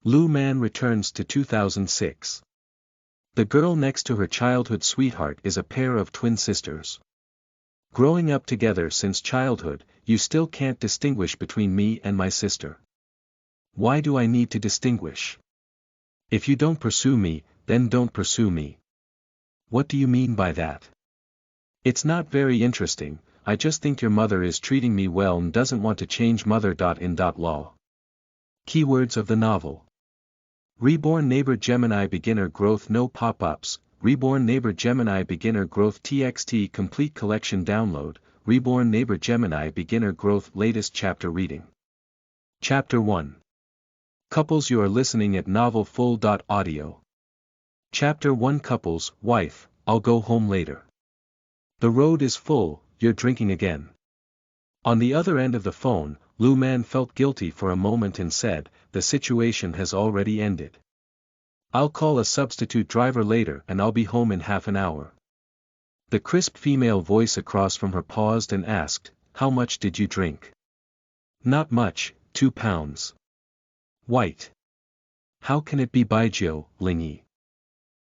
Lu Man returns to 2006. The girl next to her childhood sweetheart is a pair of twin sisters. Growing up together since childhood, you still can't distinguish between me and my sister. Why do I need to distinguish? If you don't pursue me, then don't pursue me. What do you mean by that? It's not very interesting. I just think your mother is treating me well and doesn't want to change mother.in.law. Keywords of the novel. Reborn Neighbor Gemini Beginner Growth No Pop-ups, Reborn Neighbor Gemini Beginner Growth TXT Complete Collection Download, Reborn Neighbor Gemini Beginner Growth Latest Chapter Reading. Chapter 1. Couples. You are listening at Novel Full.audio. Chapter 1. Couples. Wife, I'll go home later. The road is full, you're drinking again. On the other end of the phone, Lu Man felt guilty for a moment and said, the situation has already ended. I'll call a substitute driver later and I'll be home in half an hour. The crisp female voice across from her paused and asked, how much did you drink? Not much, 2 pounds. White. How can it be Jia'er, Lingy?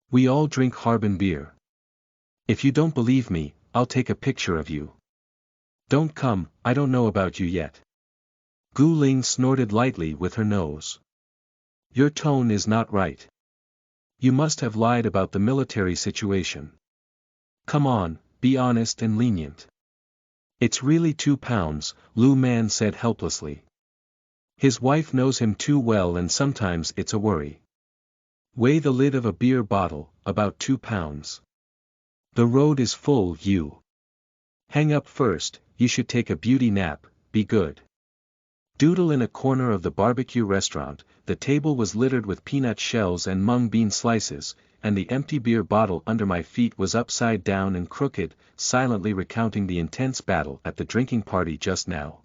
We all drink Harbin beer. If you don't believe me, I'll take a picture of you. Don't come, I don't know about you yet. Gu Ling snorted lightly with her nose. Your tone is not right. You must have lied about the military situation. Come on, be honest and lenient. It's really 2 pounds, Lu Man said helplessly. His wife knows him too well and sometimes it's a worry. Weigh the lid of a beer bottle, about 2 pounds. The road is full, you. Hang up first, you should take a beauty nap, be good. Doodle. In a corner of the barbecue restaurant, the table was littered with peanut shells and mung bean slices, and the empty beer bottle under my feet was upside down and crooked, silently recounting the intense battle at the drinking party just now.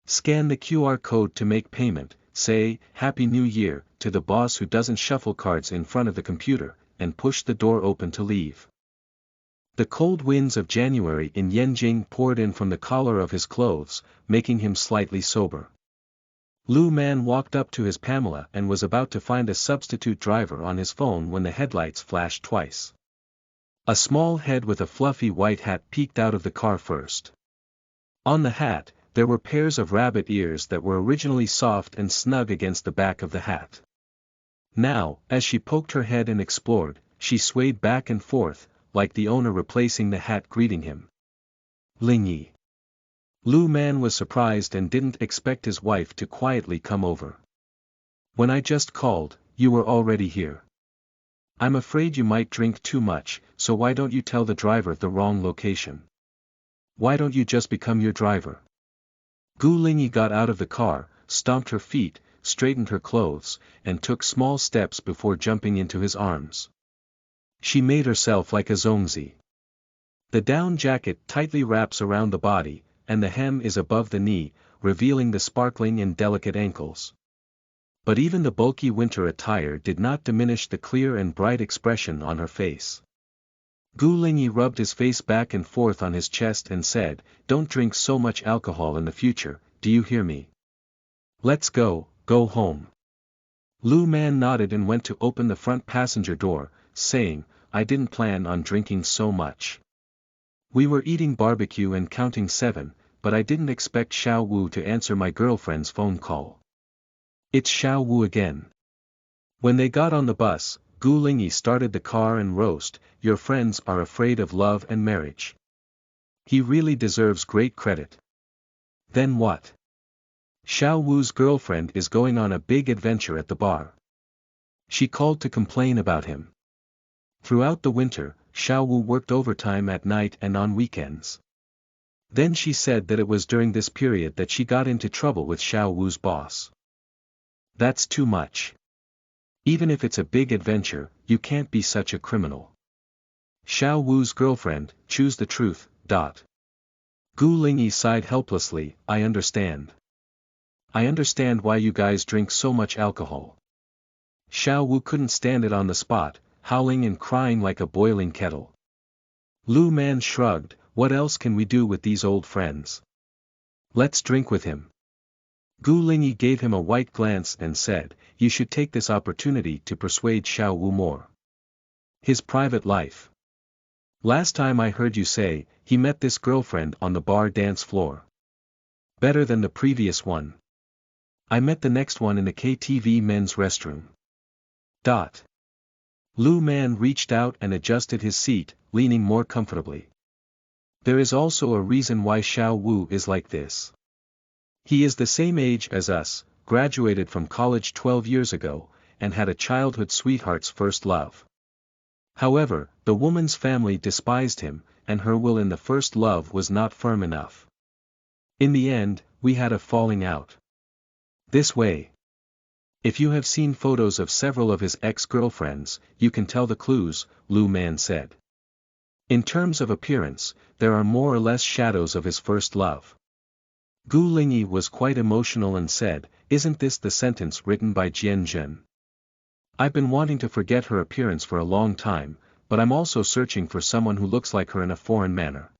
Scan the QR code to make payment, say, Happy New Year, to the boss who doesn't shuffle cards in front of the computer, and push the door open to leave. The cold winds of January in Yanjing poured in from the collar of his clothes, making him slightly sober. Lu Man walked up to his Pamela and was about to find a substitute driver on his phone when the headlights flashed twice. A small head with a fluffy white hat peeked out of the car first. On the hat, there were pairs of rabbit ears that were originally soft and snug against the back of the hat. Now, as she poked her head and explored, she swayed back and forth, like the owner replacing the hat greeting him. Lingy. Lu Man was surprised and didn't expect his wife to quietly come over. When I just called, you were already here. I'm afraid you might drink too much, so why don't you tell the driver the wrong location? Why don't you just become your driver? Gu Lingy got out of the car, stomped her feet, straightened her clothes, and took small steps before jumping into his arms. She made herself like a zongzi. The down jacket tightly wraps around the body, and the hem is above the knee, revealing the sparkling and delicate ankles. But even the bulky winter attire did not diminish the clear and bright expression on her face. Gu Lingy rubbed his face back and forth on his chest and said, Don't drink so much alcohol in the future, do you hear me? Let's go home. Lu Man nodded and went to open the front passenger door, saying, I didn't plan on drinking so much. We were eating barbecue and counting 7, but I didn't expect Xiao Wu to answer my girlfriend's phone call. It's Xiao Wu again. When they got on the bus, Gu Lingy started the car and roast, Your friends are afraid of love and marriage. He really deserves great credit. Then what? Xiao Wu's girlfriend is going on a big adventure at the bar. She called to complain about him. Throughout the winter, Xiao Wu worked overtime at night and on weekends. Then she said that it was during this period that she got into trouble with Xiao Wu's boss. That's too much. Even if it's a big adventure, you can't be such a criminal. Xiao Wu's girlfriend, choose the truth, Gu Lingy sighed helplessly, I understand. I understand why you guys drink so much alcohol. Xiao Wu couldn't stand it on the spot, howling and crying like a boiling kettle. Lu Man shrugged, what else can we do with these old friends? Let's drink with him. Gu Lingyi gave him a white glance and said, "You should take this opportunity to persuade Xiao Wu more. His private life. Last time I heard you say, he met this girlfriend on the bar dance floor. Better than the previous one. I met the next one in the KTV men's restroom." Lu Man reached out and adjusted his seat, leaning more comfortably. There is also a reason why Xiao Wu is like this. He is the same age as us, graduated from college 12 years ago, and had a childhood sweetheart's first love. However, the woman's family despised him, and her will in the first love was not firm enough. In the end, we had a falling out. This way. If you have seen photos of several of his ex-girlfriends, you can tell the clues, Lu Man said. In terms of appearance, there are more or less shadows of his first love. Gu Lingyi was quite emotional and said, "Isn't this the sentence written by Jian Zhen? I've been wanting to forget her appearance for a long time, but I'm also searching for someone who looks like her in a foreign manner."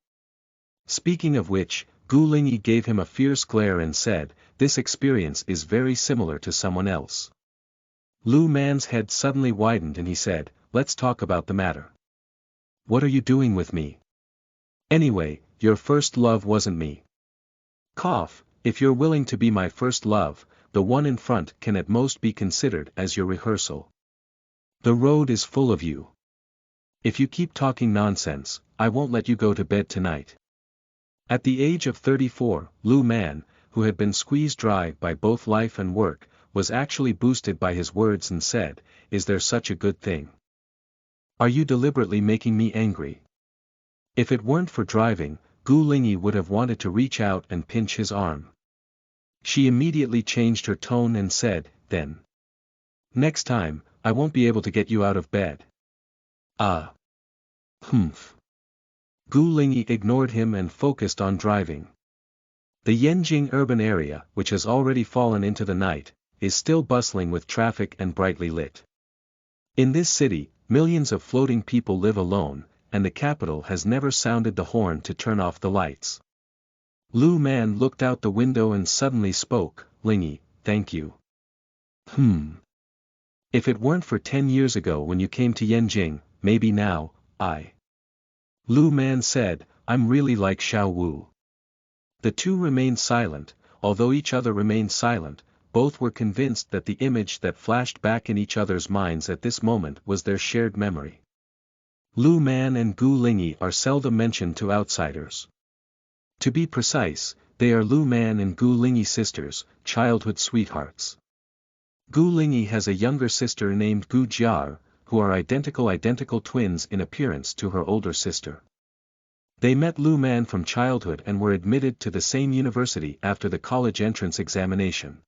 Speaking of which, Gu Lingyi gave him a fierce glare and said, "This experience is very similar to someone else." Lu Man's head suddenly widened and he said, "Let's talk about the matter. What are you doing with me? Anyway, your first love wasn't me. If you're willing to be my first love, the one in front can at most be considered as your rehearsal. The road is full of you. If you keep talking nonsense, I won't let you go to bed tonight." At the age of 34, Lu Man, who had been squeezed dry by both life and work, was actually boosted by his words and said, "Is there such a good thing? Are you deliberately making me angry?" If it weren't for driving, Gu Lingyi would have wanted to reach out and pinch his arm. She immediately changed her tone and said, "Then. Next time, I won't be able to get you out of bed." Humph. Gu Lingyi ignored him and focused on driving. The Yanjing urban area, which has already fallen into the night, is still bustling with traffic and brightly lit. In this city, millions of floating people live alone, and the capital has never sounded the horn to turn off the lights. Lu Man looked out the window and suddenly spoke, "Lingyi, thank you. If it weren't for 10 years ago when you came to Yanjing, maybe now, Lu Man said, "I'm really like Xiao Wu." The two remained silent, although each other remained silent, both were convinced that the image that flashed back in each other's minds at this moment was their shared memory. Lu Man and Gu Lingyi are seldom mentioned to outsiders. To be precise, they are Lu Man and Gu Lingyi sisters, childhood sweethearts. Gu Lingyi has a younger sister named Gu Jia'er, who are identical twins in appearance to her older sister. They met Lu Man from childhood and were admitted to the same university after the college entrance examination.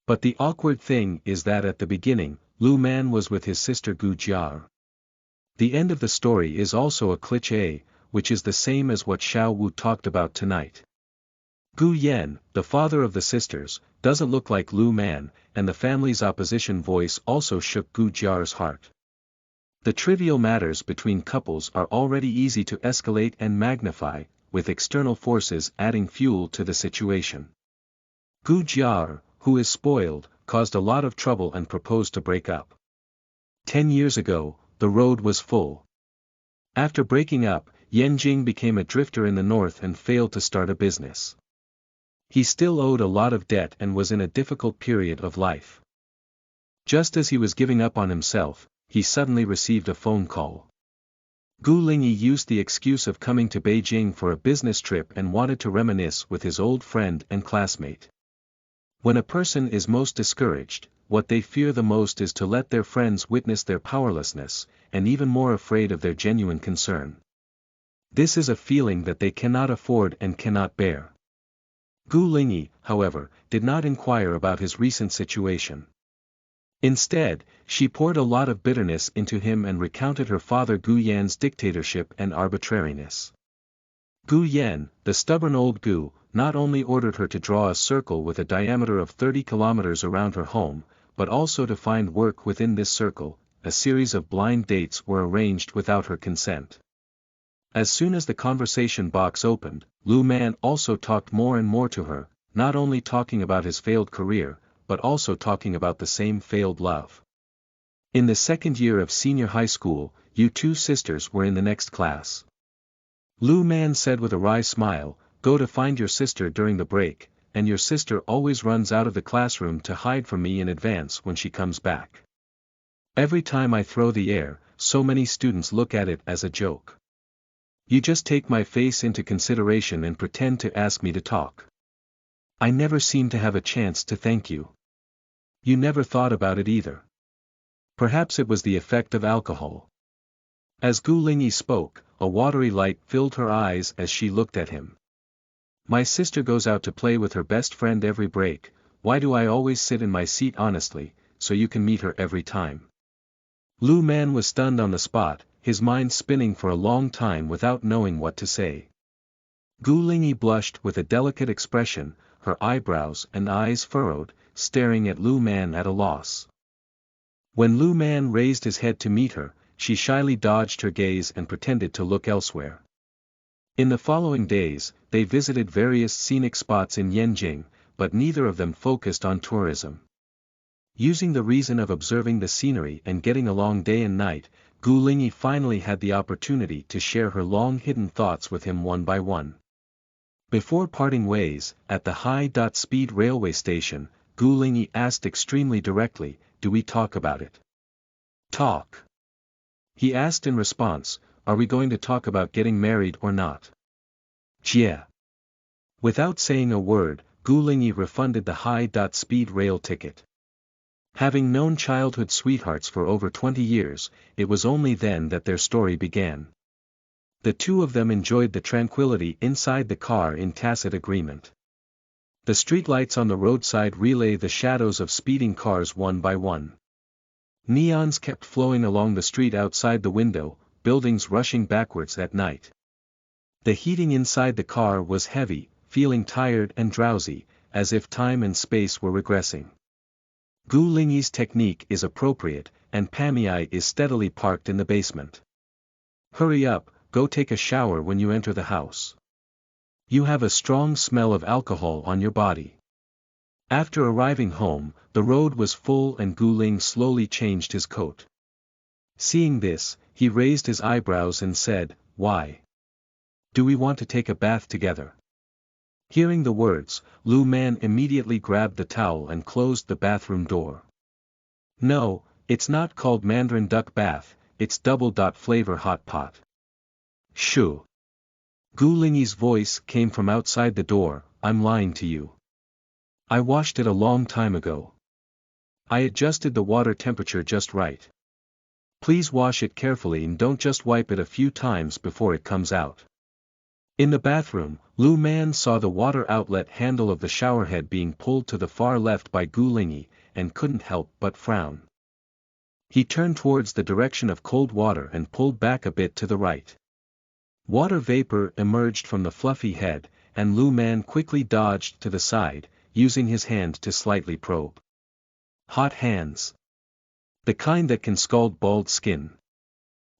But the awkward thing is that at the beginning, Lu Man was with his sister Gu Jia'er. The end of the story is also a cliché, which is the same as what Xiao Wu talked about tonight. Gu Yan, the father of the sisters, doesn't look like Lu Man, and the family's opposition voice also shook Gu Jia'er's heart. The trivial matters between couples are already easy to escalate and magnify, with external forces adding fuel to the situation. Gu Jia'er, who is spoiled, caused a lot of trouble and proposed to break up. 10 years ago, the road was full. After breaking up, Yanjing became a drifter in the north and failed to start a business. He still owed a lot of debt and was in a difficult period of life. Just as he was giving up on himself, he suddenly received a phone call. Gu Lingyi used the excuse of coming to Beijing for a business trip and wanted to reminisce with his old friend and classmate. When a person is most discouraged, what they fear the most is to let their friends witness their powerlessness, and even more afraid of their genuine concern. This is a feeling that they cannot afford and cannot bear. Gu Lingyi, however, did not inquire about his recent situation. Instead, she poured a lot of bitterness into him and recounted her father Gu Yan's dictatorship and arbitrariness. Gu Yan, the stubborn old Gu, not only ordered her to draw a circle with a diameter of 30 kilometers around her home, but also to find work within this circle. A series of blind dates were arranged without her consent. As soon as the conversation box opened, Lu Man also talked more and more to her, not only talking about his failed career, but also talking about the same failed love. In the second year of senior high school, you two sisters were in the next class. Lu Man said with a wry smile, "Go to find your sister during the break, and your sister always runs out of the classroom to hide from me in advance when she comes back. Every time I throw the air, so many students look at it as a joke. You just take my face into consideration and pretend to ask me to talk. I never seem to have a chance to thank you. You never thought about it either." Perhaps it was the effect of alcohol. As Gu Lingyi spoke, a watery light filled her eyes as she looked at him. "My sister goes out to play with her best friend every break. Why do I always sit in my seat honestly, so you can meet her every time?" Lu Man was stunned on the spot, his mind spinning for a long time without knowing what to say. Gu Lingyi blushed with a delicate expression, her eyebrows and eyes furrowed, staring at Lu Man at a loss. When Lu Man raised his head to meet her, she shyly dodged her gaze and pretended to look elsewhere. In the following days, they visited various scenic spots in Yanjing, but neither of them focused on tourism. Using the reason of observing the scenery and getting along day and night, Gu Lingyi finally had the opportunity to share her long-hidden thoughts with him one by one. Before parting ways, at the high-speed railway station, Gu Lingyi asked extremely directly, "Do we talk about it?" "Talk?" he asked in response, "Are we going to talk about getting married or not?" "Jia'er." Without saying a word, Gu Lingyi refunded the high-speed rail ticket. Having known childhood sweethearts for over 20 years, it was only then that their story began. The two of them enjoyed the tranquility inside the car in tacit agreement. The streetlights on the roadside relay the shadows of speeding cars one by one. Neons kept flowing along the street outside the window, buildings rushing backwards at night. The heating inside the car was heavy, feeling tired and drowsy, as if time and space were regressing. Gu Lingyi's technique is appropriate, and Pamiai is steadily parked in the basement. "Hurry up, go take a shower when you enter the house. You have a strong smell of alcohol on your body." After arriving home, the road was full and Gu Ling slowly changed his coat. Seeing this, he raised his eyebrows and said, "Why? Do we want to take a bath together?" Hearing the words, Lu Man immediately grabbed the towel and closed the bathroom door. "No, it's not called Mandarin duck bath, it's double-flavor hot pot." "Shoo." Gu Lingyi's voice came from outside the door, "I'm lying to you. I washed it a long time ago. I adjusted the water temperature just right. Please wash it carefully and don't just wipe it a few times before it comes out." In the bathroom, Lu Man saw the water outlet handle of the showerhead being pulled to the far left by Gu Lingyi, and couldn't help but frown. He turned towards the direction of cold water and pulled back a bit to the right. Water vapor emerged from the fluffy head, and Lu Man quickly dodged to the side, using his hand to slightly probe. Hot hands. The kind that can scald bald skin.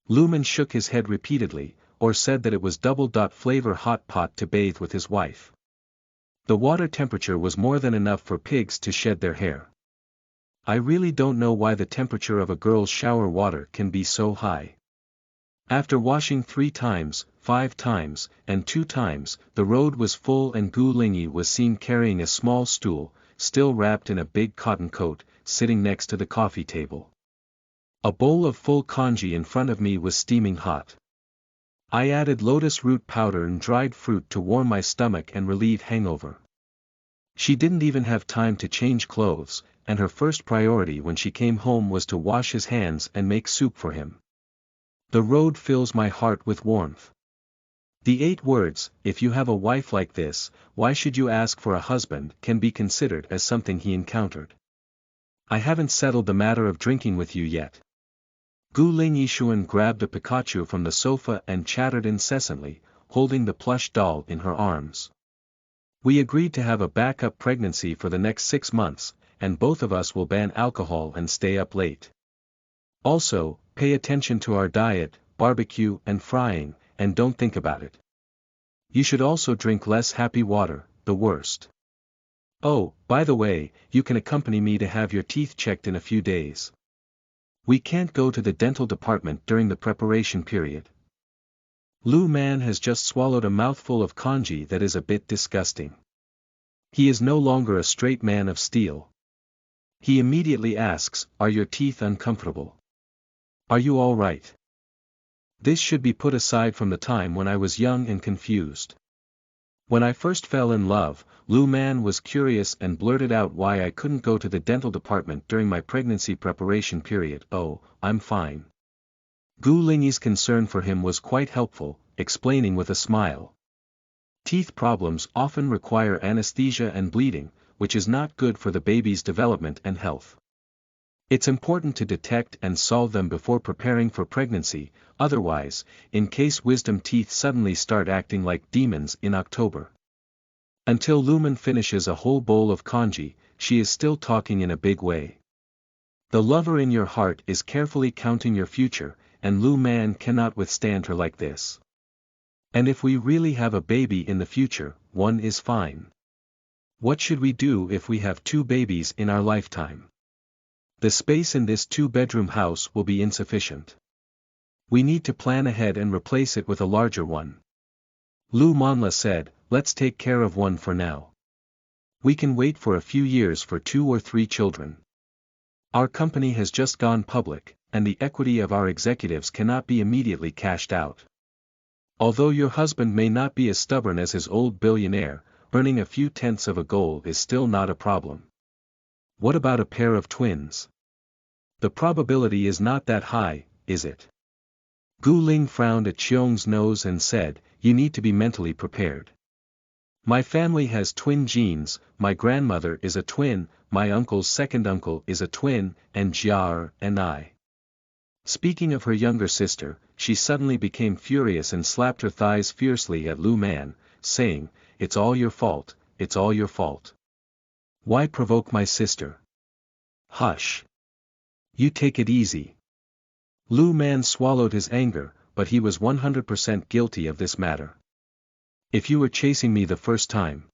Lu Man shook his head repeatedly, or said that it was double-flavor hot pot to bathe with his wife. The water temperature was more than enough for pigs to shed their hair. I really don't know why the temperature of a girl's shower water can be so high. After washing 3 times, 5 times, and 2 times, the road was full and Gu Lingyi was seen carrying a small stool, still wrapped in a big cotton coat, sitting next to the coffee table. A bowl of full congee in front of me was steaming hot. I added lotus root powder and dried fruit to warm my stomach and relieve hangover. She didn't even have time to change clothes, and her first priority when she came home was to wash his hands and make soup for him. The road fills my heart with warmth. The 8 words, "If you have a wife like this, why should you ask for a husband?" can be considered as something he encountered. "I haven't settled the matter of drinking with you yet." Gu Lingyi grabbed a Pikachu from the sofa and chattered incessantly, holding the plush doll in her arms. "We agreed to have a backup pregnancy for the next 6 months, and both of us will ban alcohol and stay up late. Also, pay attention to our diet, barbecue and frying, and don't think about it. You should also drink less happy water, the worst. Oh, by the way, you can accompany me to have your teeth checked in a few days. We can't go to the dental department during the preparation period. Lu Man has just swallowed a mouthful of congee that is a bit disgusting. He is no longer a straight man of steel. He immediately asks, "Are your teeth uncomfortable? Are you all right?" This should be put aside from the time when I was young and confused. When I first fell in love, Lu Man was curious and blurted out why I couldn't go to the dental department during my pregnancy preparation period. "Oh, I'm fine." Gu Lingyi's concern for him was quite helpful, explaining with a smile. Teeth problems often require anesthesia and bleeding, which is not good for the baby's development and health. It's important to detect and solve them before preparing for pregnancy, otherwise, in case wisdom teeth suddenly start acting like demons in October. Until Lumen finishes a whole bowl of congee, she is still talking in a big way. The lover in your heart is carefully counting your future, and Lu Man cannot withstand her like this. And if we really have a baby in the future, one is fine. What should we do if we have 2 babies in our lifetime? The space in this 2-bedroom house will be insufficient. We need to plan ahead and replace it with a larger one. Lu Manla said, "Let's take care of one for now. We can wait for a few years for 2 or 3 children. Our company has just gone public, and the equity of our executives cannot be immediately cashed out. Although your husband may not be as stubborn as his old billionaire, earning a few tenths of a goal is still not a problem. What about a pair of twins? The probability is not that high, is it?" Gu Ling frowned at Qiong's nose and said, "You need to be mentally prepared. My family has twin genes, my grandmother is a twin, my uncle's second uncle is a twin, and Jia'er and I." Speaking of her younger sister, she suddenly became furious and slapped her thighs fiercely at Lu Man, saying, "It's all your fault, it's all your fault. Why provoke my sister? Hush. You take it easy." Lu Man swallowed his anger, but he was 100% guilty of this matter. "If you were chasing me the first time."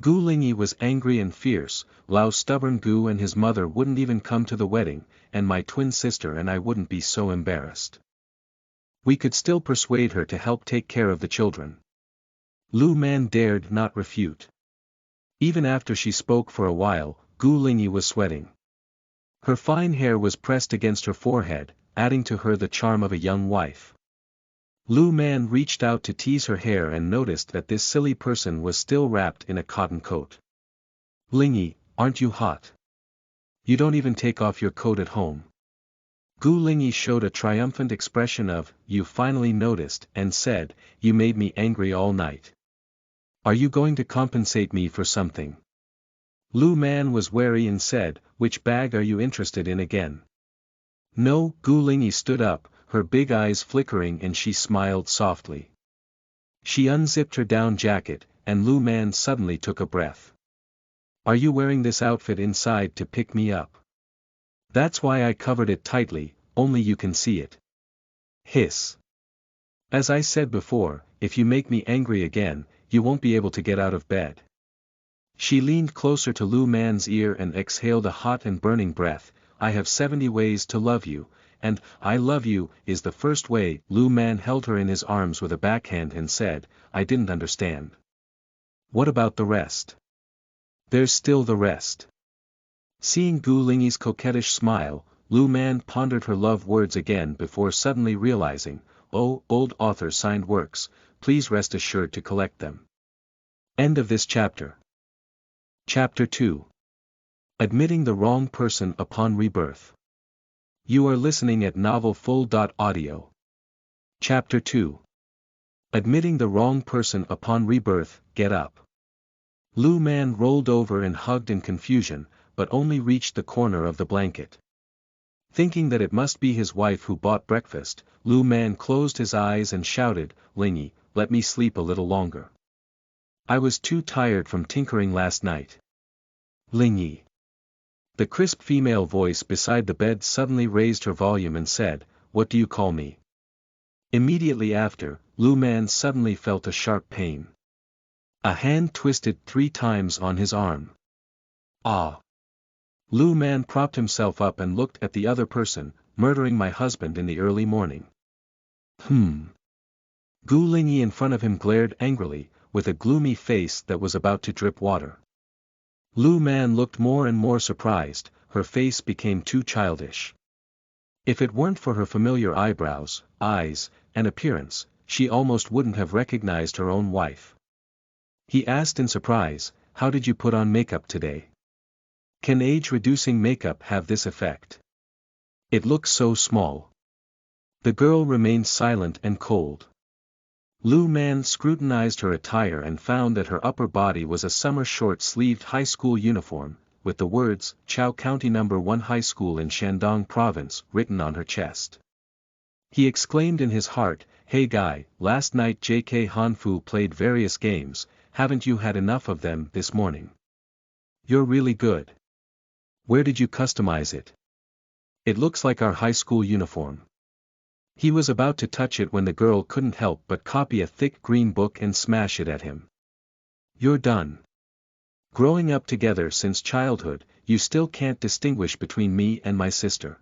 Gu Lingyi was angry and fierce. "Lao stubborn Gu and his mother wouldn't even come to the wedding, and my twin sister and I wouldn't be so embarrassed. We could still persuade her to help take care of the children." Lu Man dared not refute. Even after she spoke for a while, Gu Lingyi was sweating. Her fine hair was pressed against her forehead, adding to her the charm of a young wife. Lu Man reached out to tease her hair and noticed that this silly person was still wrapped in a cotton coat. "Lingyi, aren't you hot? You don't even take off your coat at home." Gu Lingyi showed a triumphant expression of, "You finally noticed," and said, "You made me angry all night. Are you going to compensate me for something?" Lu Man was wary and said, "Which bag are you interested in again?" "No." Gu Lingyi stood up, her big eyes flickering, and she smiled softly. She unzipped her down jacket, and Lu Man suddenly took a breath. "Are you wearing this outfit inside to pick me up?" "That's why I covered it tightly, only you can see it." Hiss. "As I said before, if you make me angry again, you won't be able to get out of bed." She leaned closer to Lu Man's ear and exhaled a hot and burning breath. "I have 70 ways to love you, and, I love you, is the first way." Lu Man held her in his arms with a backhand and said, "I didn't understand. What about the rest?" "There's still the rest." Seeing Gu Lingyi's coquettish smile, Lu Man pondered her love words again before suddenly realizing, "Oh, old author signed works, please rest assured to collect them." End of this chapter. Chapter 2. Admitting the Wrong Person Upon Rebirth. You are listening at novelfull.audio. Chapter 2. Admitting the Wrong Person Upon Rebirth. Get up. Lu Man rolled over and hugged in confusion, but only reached the corner of the blanket. Thinking that it must be his wife who bought breakfast, Lu Man closed his eyes and shouted, "Lingyi, let me sleep a little longer. I was too tired from tinkering last night." "Lingyi." The crisp female voice beside the bed suddenly raised her volume and said, "What do you call me?" Immediately after, Lu Man suddenly felt a sharp pain. A hand twisted 3 times on his arm. Ah! Lu Man propped himself up and looked at the other person, murdering my husband in the early morning. Gu Lingyi in front of him glared angrily, with a gloomy face that was about to drip water. Lu Man looked more and more surprised, her face became too childish. If it weren't for her familiar eyebrows, eyes, and appearance, she almost wouldn't have recognized her own wife. He asked in surprise, "How did you put on makeup today? Can age-reducing makeup have this effect? It looks so small." The girl remained silent and cold. Lu Man scrutinized her attire and found that her upper body was a summer short-sleeved high school uniform, with the words, Chao County No. 1 High School in Shandong Province, written on her chest. He exclaimed in his heart, "Hey guy, last night JK Hanfu played various games, haven't you had enough of them this morning? You're really good. Where did you customize it? It looks like our high school uniform." He was about to touch it when the girl couldn't help but copy a thick green book and smash it at him. "You're done. Growing up together since childhood, you still can't distinguish between me and my sister.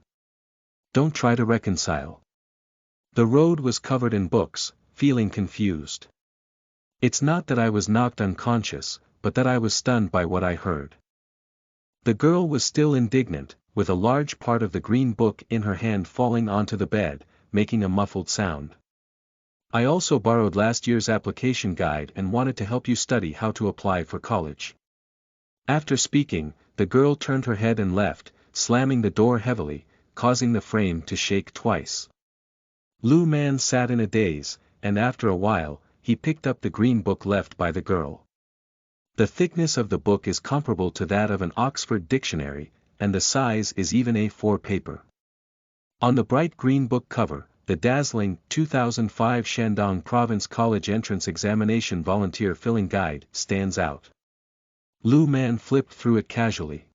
Don't try to reconcile." The road was covered in books, feeling confused. It's not that I was knocked unconscious, but that I was stunned by what I heard. The girl was still indignant, with a large part of the green book in her hand falling onto the bed, making a muffled sound. "I also borrowed last year's application guide and wanted to help you study how to apply for college." After speaking, the girl turned her head and left, slamming the door heavily, causing the frame to shake twice. Lu Man sat in a daze, and after a while, he picked up the green book left by the girl. The thickness of the book is comparable to that of an Oxford dictionary, and the size is even A4 paper. On the bright green book cover, the dazzling 2005 Shandong Province College Entrance Examination Volunteer Filling Guide stands out. Lu Man flipped through it casually.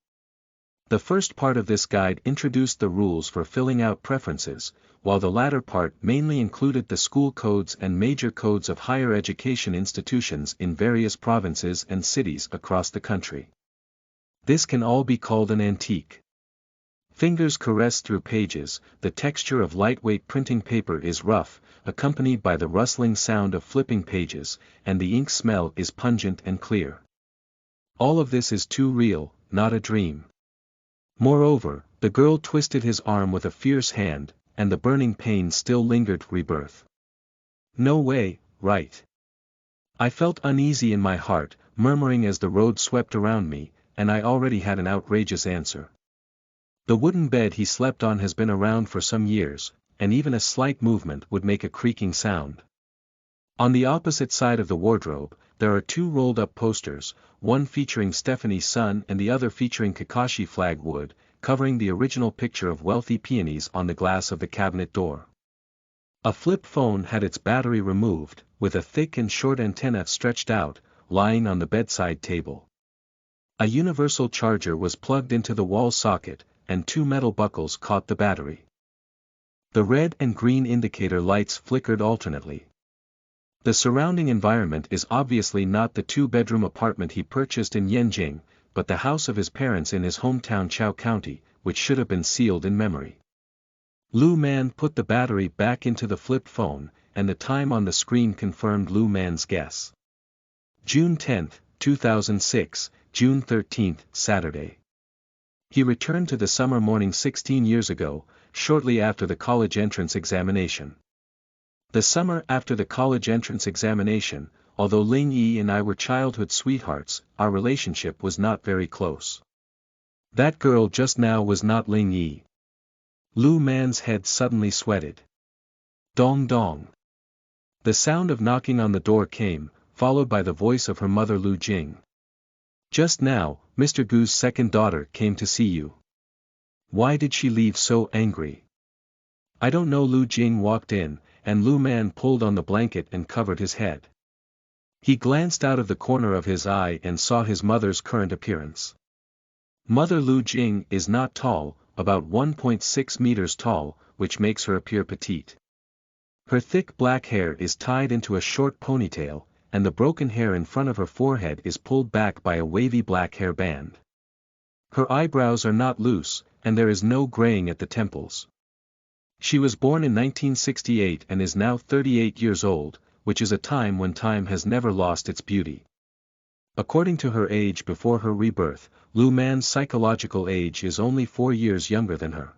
The first part of this guide introduced the rules for filling out preferences, while the latter part mainly included the school codes and major codes of higher education institutions in various provinces and cities across the country. This can all be called an antique. Fingers caress through pages, the texture of lightweight printing paper is rough, accompanied by the rustling sound of flipping pages, and the ink smell is pungent and clear. All of this is too real, not a dream. Moreover, the girl twisted his arm with a fierce hand, and the burning pain still lingered. Rebirth. No way, right? I felt uneasy in my heart, murmuring as the road swept around me, and I already had an outrageous answer. The wooden bed he slept on has been around for some years, and even a slight movement would make a creaking sound. On the opposite side of the wardrobe, there are 2 rolled-up posters, one featuring Stephanie's son and the other featuring Kakashi flag wood, covering the original picture of wealthy peonies on the glass of the cabinet door. A flip phone had its battery removed, with a thick and short antenna stretched out, lying on the bedside table. A universal charger was plugged into the wall socket, and 2 metal buckles caught the battery. The red and green indicator lights flickered alternately. The surrounding environment is obviously not the 2-bedroom apartment he purchased in Yanjing, but the house of his parents in his hometown Chao County, which should have been sealed in memory. Lu Man put the battery back into the flip phone, and the time on the screen confirmed Lu Man's guess. June 10, 2006, June 13, Saturday. He returned to the summer morning 16 years ago, shortly after the college entrance examination. The summer after the college entrance examination, although Ling Yi and I were childhood sweethearts, our relationship was not very close. That girl just now was not Ling Yi. Lu Man's head suddenly sweated. Dong dong. The sound of knocking on the door came, followed by the voice of her mother Lu Jing. "Just now, Mr. Gu's second daughter came to see you. Why did she leave so angry?" "I don't know." Lu Jing walked in, and Lu Man pulled on the blanket and covered his head. He glanced out of the corner of his eye and saw his mother's current appearance. Mother Lu Jing is not tall, about 1.6 meters tall, which makes her appear petite. Her thick black hair is tied into a short ponytail, and the broken hair in front of her forehead is pulled back by a wavy black hair band. Her eyebrows are not loose, and there is no graying at the temples. She was born in 1968 and is now 38 years old, which is a time when time has never lost its beauty. According to her age before her rebirth, Lu Man's psychological age is only 4 years younger than her.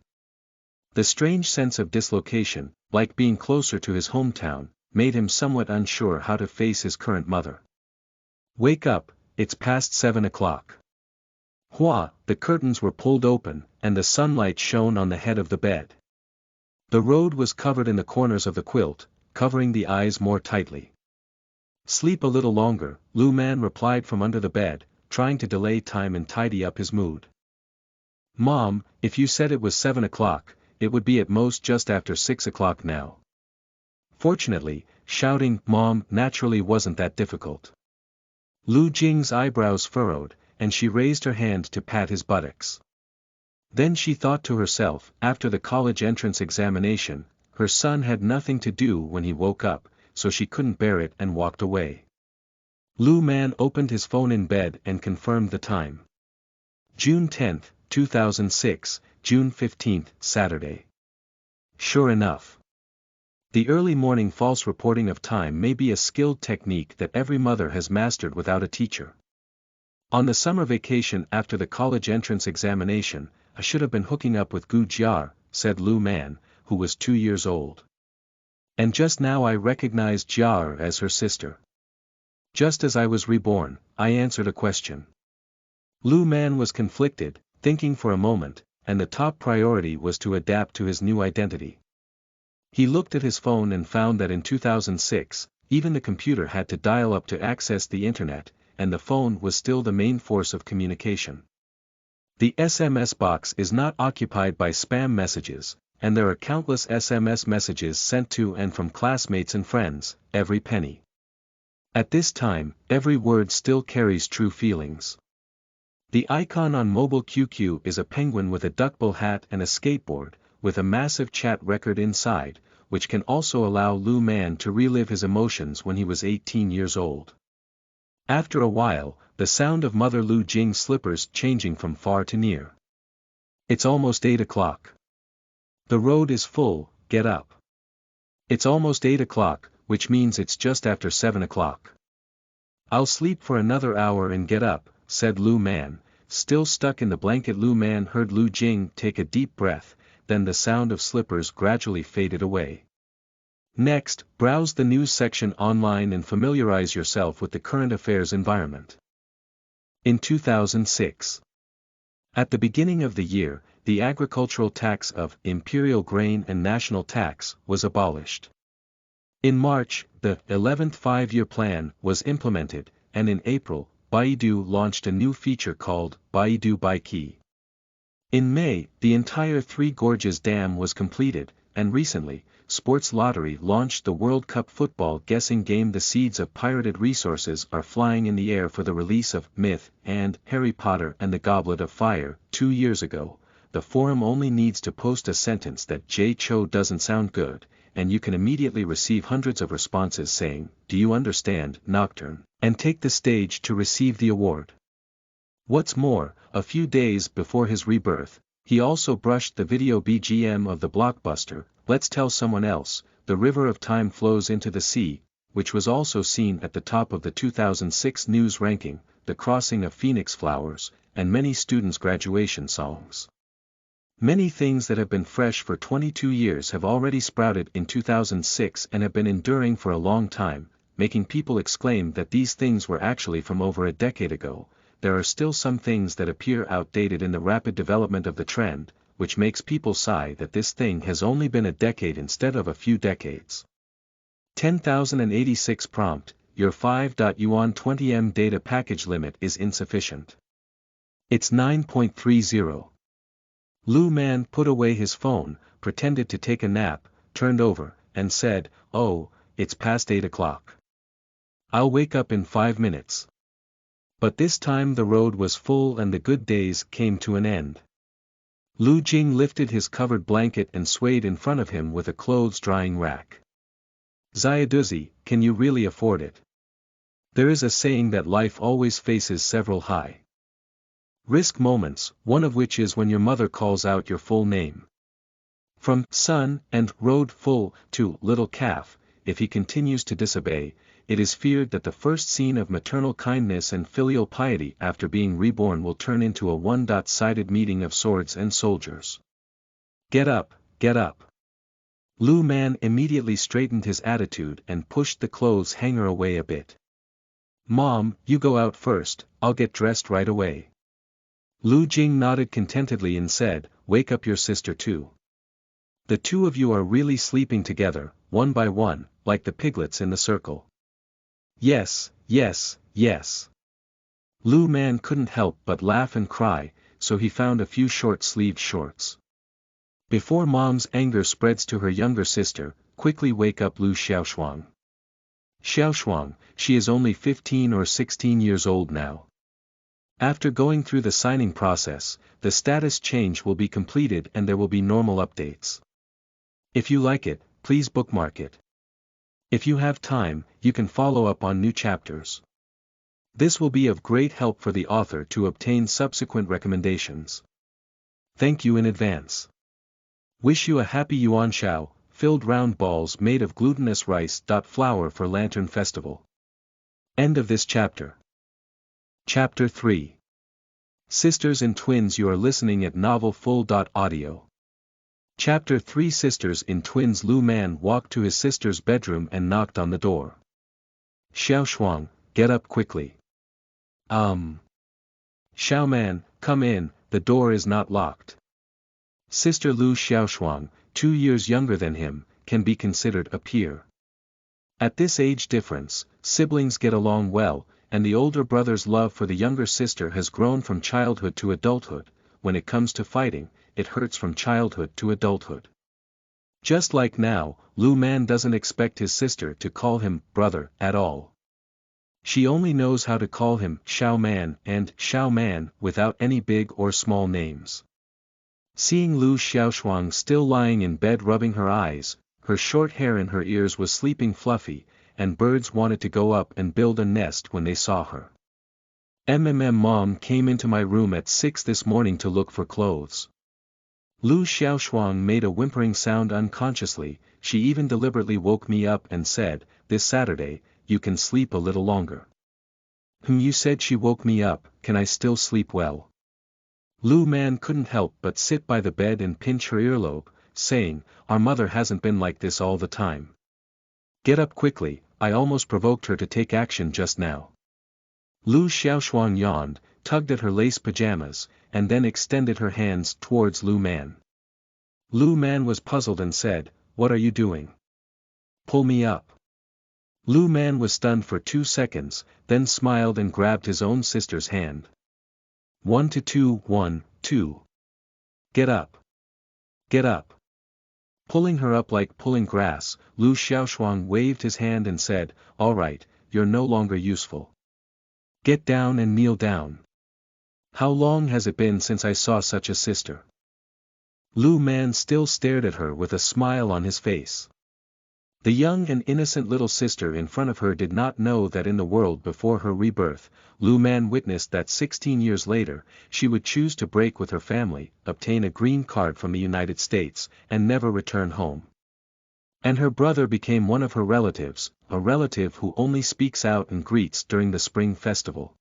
The strange sense of dislocation, like being closer to his hometown, made him somewhat unsure how to face his current mother. "Wake up, it's past 7 o'clock. Hua." The curtains were pulled open, and the sunlight shone on the head of the bed. The road was covered in the corners of the quilt, covering the eyes more tightly. "Sleep a little longer," Lu Man replied from under the bed, trying to delay time and tidy up his mood. "Mom, if you said it was 7 o'clock, it would be at most just after 6 o'clock now." Fortunately, shouting "Mom" naturally wasn't that difficult. Lu Jing's eyebrows furrowed, and she raised her hand to pat his buttocks. Then she thought to herself, after the college entrance examination, her son had nothing to do when he woke up, so she couldn't bear it and walked away. Lu Man opened his phone in bed and confirmed the time. June 10, 2006, June 15, Saturday. Sure enough. The early morning false reporting of time may be a skilled technique that every mother has mastered without a teacher. On the summer vacation after the college entrance examination, I should have been hooking up with Jia'er, said Lu Man, who was 2 years old. And just now I recognized Jia'er as her sister. Just as I was reborn, I answered a question. Lu Man was conflicted, thinking for a moment, and the top priority was to adapt to his new identity. He looked at his phone and found that in 2006, even the computer had to dial up to access the internet, and the phone was still the main force of communication. The SMS box is not occupied by spam messages, and there are countless SMS messages sent to and from classmates and friends, every penny. At this time, every word still carries true feelings. The icon on mobile QQ is a penguin with a duckbill hat and a skateboard, with a massive chat record inside, which can also allow Lu Man to relive his emotions when he was 18 years old. After a while, the sound of Mother Lu Jing's slippers changing from far to near. "It's almost 8 o'clock. The road is full, get up." "It's almost 8 o'clock, which means it's just after 7 o'clock. I'll sleep for another hour and get up," said Lu Man. Still stuck in the blanket, Lu Man heard Lu Jing take a deep breath, then the sound of slippers gradually faded away. Next, browse the news section online and familiarize yourself with the current affairs environment. In 2006. At the beginning of the year, the agricultural tax of imperial grain and national tax was abolished. In March, the 11th five-year plan was implemented, and in April, Baidu launched a new feature called Baidu Baiki. In May, the entire Three Gorges Dam was completed, and recently, Sports Lottery launched the World Cup football guessing game. The seeds of pirated resources are flying in the air for the release of Myth and Harry Potter and the Goblet of Fire. 2 years ago, the forum only needs to post a sentence that J. Cho doesn't sound good, and you can immediately receive hundreds of responses saying, "Do you understand, Nocturne?" and take the stage to receive the award. What's more, a few days before his rebirth, he also brushed the video BGM of the blockbuster, Let's Tell Someone Else. The River of Time Flows into the Sea, which was also seen at the top of the 2006 news ranking, The Crossing of Phoenix Flowers, and many students' graduation songs. Many things that have been fresh for 22 years have already sprouted in 2006 and have been enduring for a long time, making people exclaim that these things were actually from over a decade ago. There are still some things that appear outdated in the rapid development of the trend, which makes people sigh that this thing has only been a decade instead of a few decades. 10,086 prompt, your 5.yuan20M data package limit is insufficient. It's 9.30. Lu Man put away his phone, pretended to take a nap, turned over, and said, "Oh, it's past 8 o'clock. I'll wake up in 5 minutes." But this time the road was full and the good days came to an end. Lu Jing lifted his covered blanket and swayed in front of him with a clothes drying rack. "Ziaduzi, can you really afford it? There is a saying that life always faces several high-risk moments, one of which is when your mother calls out your full name. From son and road full to little calf, if he continues to disobey, it is feared that the first scene of maternal kindness and filial piety after being reborn will turn into a one-sided meeting of swords and soldiers. Get up, get up. Lu Man immediately straightened his attitude and pushed the clothes hanger away a bit. Mom, you go out first, I'll get dressed right away. Lu Jing nodded contentedly and said, wake up your sister too. The two of you are really sleeping together, one by one, like the piglets in the circle. Yes, yes, yes. Lu Man couldn't help but laugh and cry, so he found a few short-sleeved shorts. Before Mom's anger spreads to her younger sister, quickly wake up Lu Xiaoshuang. Xiaoshuang, she is only 15 or 16 years old now. After going through the signing process, the status change will be completed and there will be normal updates. If you like it, please bookmark it. If you have time, you can follow up on new chapters. This will be of great help for the author to obtain subsequent recommendations. Thank you in advance. Wish you a happy Yuan Shao, filled round balls made of glutinous rice. Flour for Lantern Festival. End of this chapter. Chapter 3. Sisters in Twins. You are listening at novelfull.audio. Chapter 3. Sisters in Twins. Lu Man walked to his sister's bedroom and knocked on the door. Xiaoshuang, get up quickly. Xiao Man, come in, the door is not locked. Sister Lu Xiaoshuang, 2 years younger than him, can be considered a peer. At this age difference, siblings get along well, and the older brother's love for the younger sister has grown from childhood to adulthood. When it comes to fighting, it hurts from childhood to adulthood. Just like now, Lu Man doesn't expect his sister to call him brother at all. She only knows how to call him Xiao Man and Xiao Man without any big or small names. Seeing Lu Xiaoshuang still lying in bed rubbing her eyes, her short hair in her ears was sleeping fluffy, and birds wanted to go up and build a nest when they saw her. Mom came into my room at 6 this morning to look for clothes. Lu Xiaoshuang made a whimpering sound unconsciously. She even deliberately woke me up and said, this Saturday, you can sleep a little longer. You said she woke me up, can I still sleep well? Lu Man couldn't help but sit by the bed and pinch her earlobe, saying, our mother hasn't been like this all the time. Get up quickly, I almost provoked her to take action just now. Lu Xiaoshuang yawned, tugged at her lace pajamas, and then extended her hands towards Lu Man. Lu Man was puzzled and said, what are you doing? Pull me up. Lu Man was stunned for 2 seconds, then smiled and grabbed his own sister's hand. 1 to 2, 1, 2. Get up. Get up. Pulling her up like pulling grass, Lu Xiaoshuang waved his hand and said, all right, you're no longer useful. Get down and kneel down. How long has it been since I saw such a sister? Lu Man still stared at her with a smile on his face. The young and innocent little sister in front of her did not know that in the world before her rebirth, Lu Man witnessed that 16 years later, she would choose to break with her family, obtain a green card from the United States, and never return home. And her brother became one of her relatives, a relative who only speaks out and greets during the spring festival.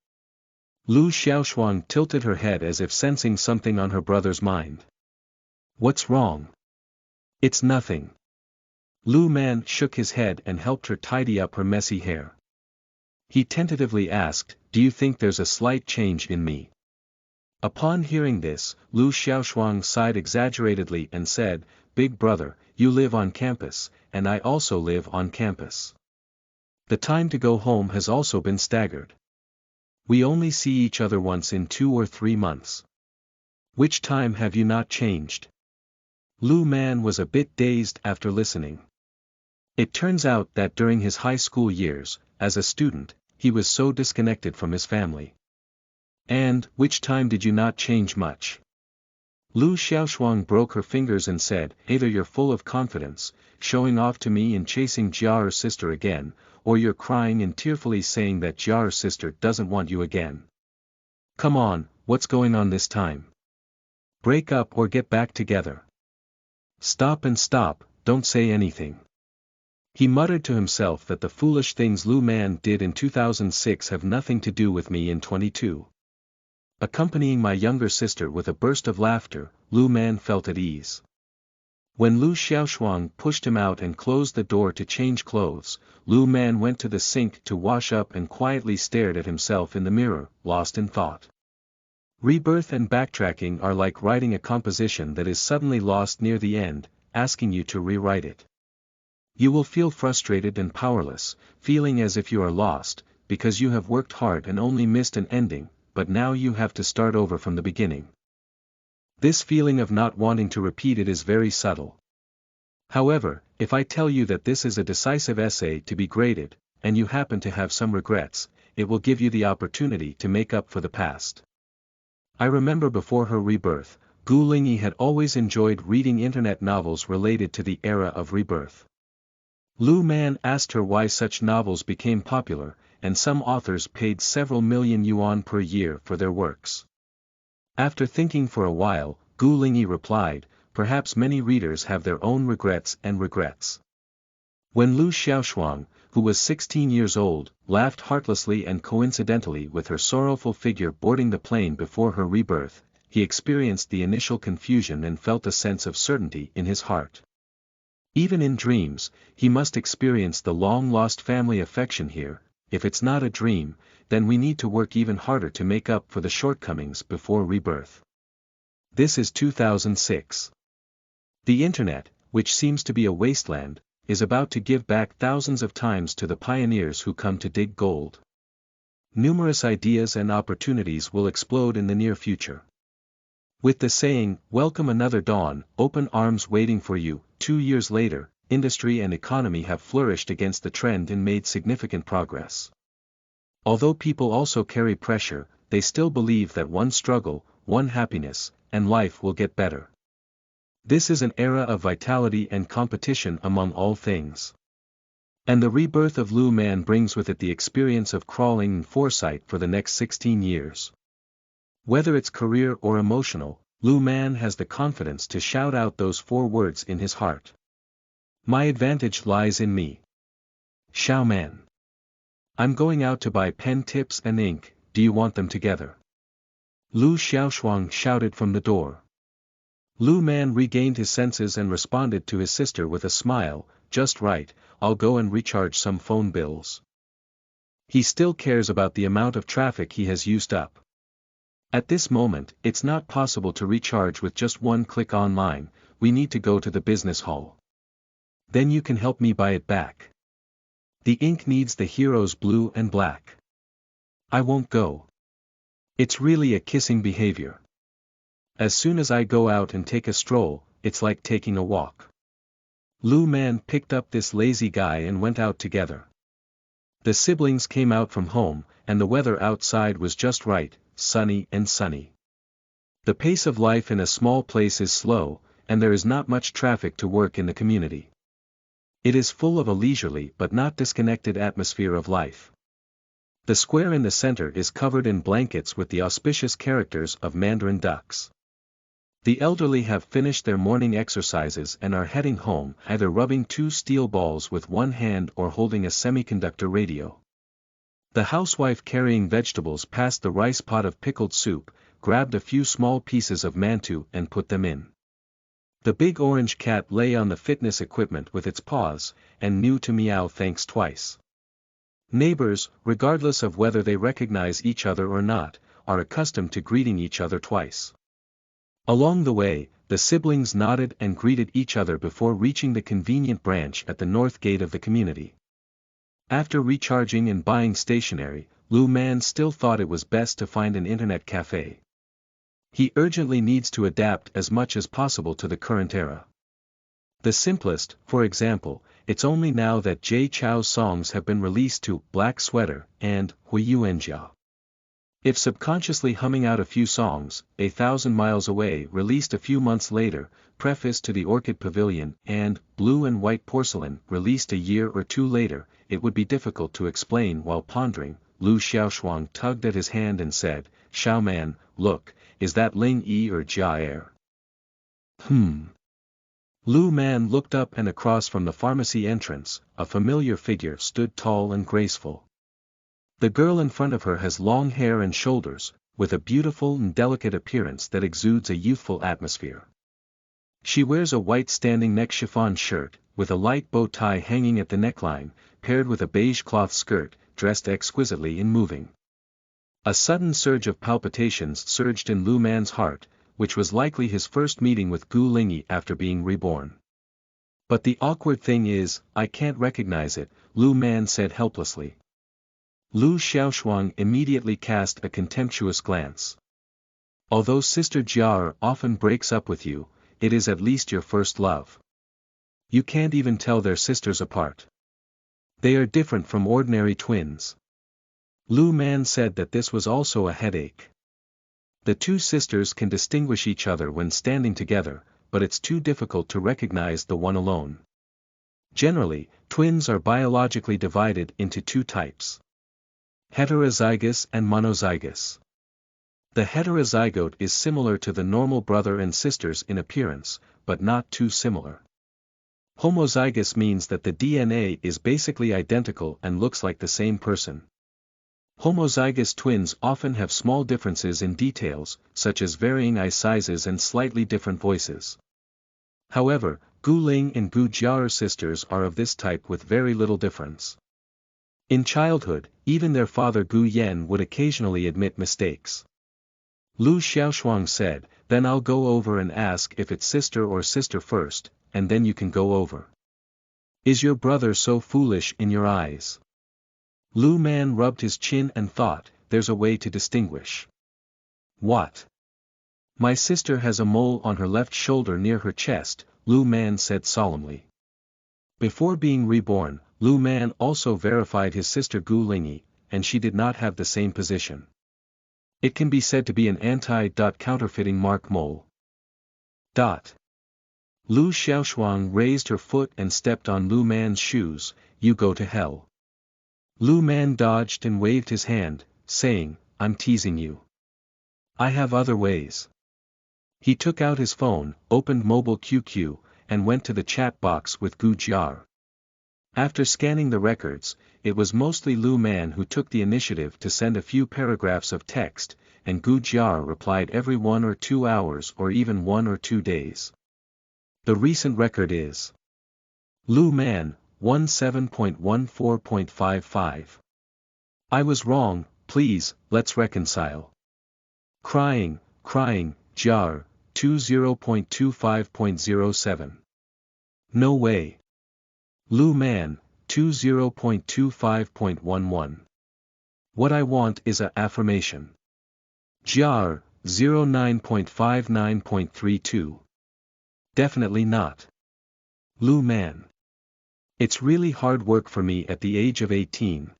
Lu Xiaoshuang tilted her head as if sensing something on her brother's mind. What's wrong? It's nothing. Lu Man shook his head and helped her tidy up her messy hair. He tentatively asked, do you think there's a slight change in me? Upon hearing this, Lu Xiaoshuang sighed exaggeratedly and said, big brother, you live on campus, and I also live on campus. The time to go home has also been staggered. We only see each other once in 2 or 3 months. Which time have you not changed? Lu Man was a bit dazed after listening. It turns out that during his high school years, as a student, he was so disconnected from his family. And, which time did you not change much? Lu Xiaoshuang broke her fingers and said, either you're full of confidence, showing off to me and chasing Jia'er's sister again, or you're crying and tearfully saying that Jia'er's sister doesn't want you again. Come on, what's going on this time? Break up or get back together. Stop and stop, don't say anything. He muttered to himself that the foolish things Lu Man did in 2006 have nothing to do with me in 22. Accompanying my younger sister with a burst of laughter, Lu Man felt at ease. When Lu Xiaoshuang pushed him out and closed the door to change clothes, Lu Man went to the sink to wash up and quietly stared at himself in the mirror, lost in thought. Rebirth and backtracking are like writing a composition that is suddenly lost near the end, asking you to rewrite it. You will feel frustrated and powerless, feeling as if you are lost, because you have worked hard and only missed an ending, but now you have to start over from the beginning. This feeling of not wanting to repeat it is very subtle. However, if I tell you that this is a decisive essay to be graded, and you happen to have some regrets, it will give you the opportunity to make up for the past. I remember before her rebirth, Gu Lingyi had always enjoyed reading internet novels related to the era of rebirth. Lu Man asked her why such novels became popular, and some authors paid several million yuan per year for their works. After thinking for a while, Gu Lingyi replied, perhaps many readers have their own regrets and regrets. When Lu Xiaoshuang, who was 16 years old, laughed heartlessly and coincidentally with her sorrowful figure boarding the plane before her rebirth, he experienced the initial confusion and felt a sense of certainty in his heart. Even in dreams, he must experience the long-lost family affection here. If it's not a dream, then we need to work even harder to make up for the shortcomings before rebirth. This is 2006. The internet, which seems to be a wasteland, is about to give back thousands of times to the pioneers who come to dig gold. Numerous ideas and opportunities will explode in the near future. With the saying, welcome another dawn, open arms waiting for you, 2 years later, industry and economy have flourished against the trend and made significant progress. Although people also carry pressure, they still believe that one struggle, one happiness, and life will get better. This is an era of vitality and competition among all things. And the rebirth of Lu Man brings with it the experience of crawling in foresight for the next 16 years. Whether it's career or emotional, Lu Man has the confidence to shout out those 4 words in his heart. My advantage lies in me. Xiao Man. I'm going out to buy pen tips and ink, do you want them together? Lu Xiaoshuang shouted from the door. Lu Man regained his senses and responded to his sister with a smile, just right, I'll go and recharge some phone bills. He still cares about the amount of traffic he has used up. At this moment, it's not possible to recharge with just one click online, we need to go to the business hall. Then you can help me buy it back. The ink needs the heroes blue and black. I won't go. It's really a kissing behavior. As soon as I go out and take a stroll, it's like taking a walk. Lu Man picked up this lazy guy and went out together. The siblings came out from home, and the weather outside was just right, sunny and sunny. The pace of life in a small place is slow, and there is not much traffic to work in the community. It is full of a leisurely but not disconnected atmosphere of life. The square in the center is covered in blankets with the auspicious characters of mandarin ducks. The elderly have finished their morning exercises and are heading home, either rubbing 2 steel balls with one hand or holding a semiconductor radio. The housewife carrying vegetables passed the rice pot of pickled soup, grabbed a few small pieces of mantou and put them in. The big orange cat lay on the fitness equipment with its paws, and knew to meow thanks twice. Neighbors, regardless of whether they recognize each other or not, are accustomed to greeting each other twice. Along the way, the siblings nodded and greeted each other before reaching the convenient branch at the north gate of the community. After recharging and buying stationery, Lu Man still thought it was best to find an internet cafe. He urgently needs to adapt as much as possible to the current era. The simplest, for example, it's only now that Jay Chou's songs have been released to Black Sweater and Hui Yuanjia. If subconsciously humming out a few songs, 1,000 Miles Away released a few months later, Preface to the Orchid Pavilion and Blue and White Porcelain released a year or two later, it would be difficult to explain while pondering. Lu Xiaoshuang tugged at his hand and said, "Xiao Man, look, is that Ling Yi or Jia'er?" Lu Man looked up and across from the pharmacy entrance, a familiar figure stood tall and graceful. The girl in front of her has long hair and shoulders, with a beautiful and delicate appearance that exudes a youthful atmosphere. She wears a white standing neck chiffon shirt, with a light bow tie hanging at the neckline, paired with a beige cloth skirt, dressed exquisitely and moving. A sudden surge of palpitations surged in Lu Man's heart, which was likely his first meeting with Gu Lingyi after being reborn. But the awkward thing is, I can't recognize it, Lu Man said helplessly. Lu Xiaoshuang immediately cast a contemptuous glance. Although Sister Jia'er often breaks up with you, it is at least your first love. You can't even tell their sisters apart. They are different from ordinary twins. Lu Man said that this was also a headache. The two sisters can distinguish each other when standing together, but it's too difficult to recognize the one alone. Generally, twins are biologically divided into two types: heterozygous and monozygous. The heterozygote is similar to the normal brother and sisters in appearance, but not too similar. Homozygous means that the DNA is basically identical and looks like the same person. Homozygous twins often have small differences in details, such as varying eye sizes and slightly different voices. However, Gu Ling and Gu Jia'er sisters are of this type with very little difference. In childhood, even their father Gu Yan would occasionally admit mistakes. Lu Xiaoshuang said, "Then I'll go over and ask if it's sister or sister first, and then you can go over. Is your brother so foolish in your eyes?" Lu Man rubbed his chin and thought, there's a way to distinguish. What? My sister has a mole on her left shoulder near her chest, Lu Man said solemnly. Before being reborn, Lu Man also verified his sister Gu Lingyi, and she did not have the same position. It can be said to be an anti-counterfeiting mark mole. Lu Xiaoshuang raised her foot and stepped on Lu Man's shoes. "You go to hell." Lu Man dodged and waved his hand, saying, "I'm teasing you. I have other ways." He took out his phone, opened Mobile QQ, and went to the chat box with Gu Jia'er. After scanning the records, it was mostly Lu Man who took the initiative to send a few paragraphs of text, and Gu Jia'er replied every 1 or 2 hours or even 1 or 2 days. The recent record is Lu Man, 17.14.55. I was wrong, please, let's reconcile. Crying, Jia'er, 20.25.07. No way. Lu Man, 20.25.11. What I want is a affirmation. Jia'er, 09.59.32. Definitely not. Lu Man. It's really hard work for me at the age of 18.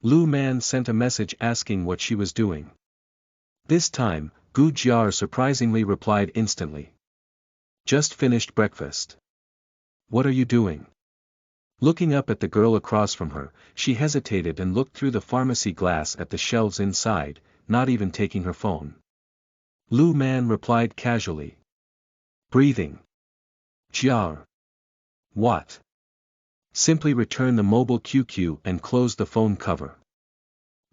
Lu Man sent a message asking what she was doing. This time, Gu Jia'er surprisingly replied instantly. Just finished breakfast. What are you doing? Looking up at the girl across from her, she hesitated and looked through the pharmacy glass at the shelves inside, not even taking her phone. Lu Man replied casually. Breathing. Jia'er. What? Simply return the Mobile QQ and close the phone cover.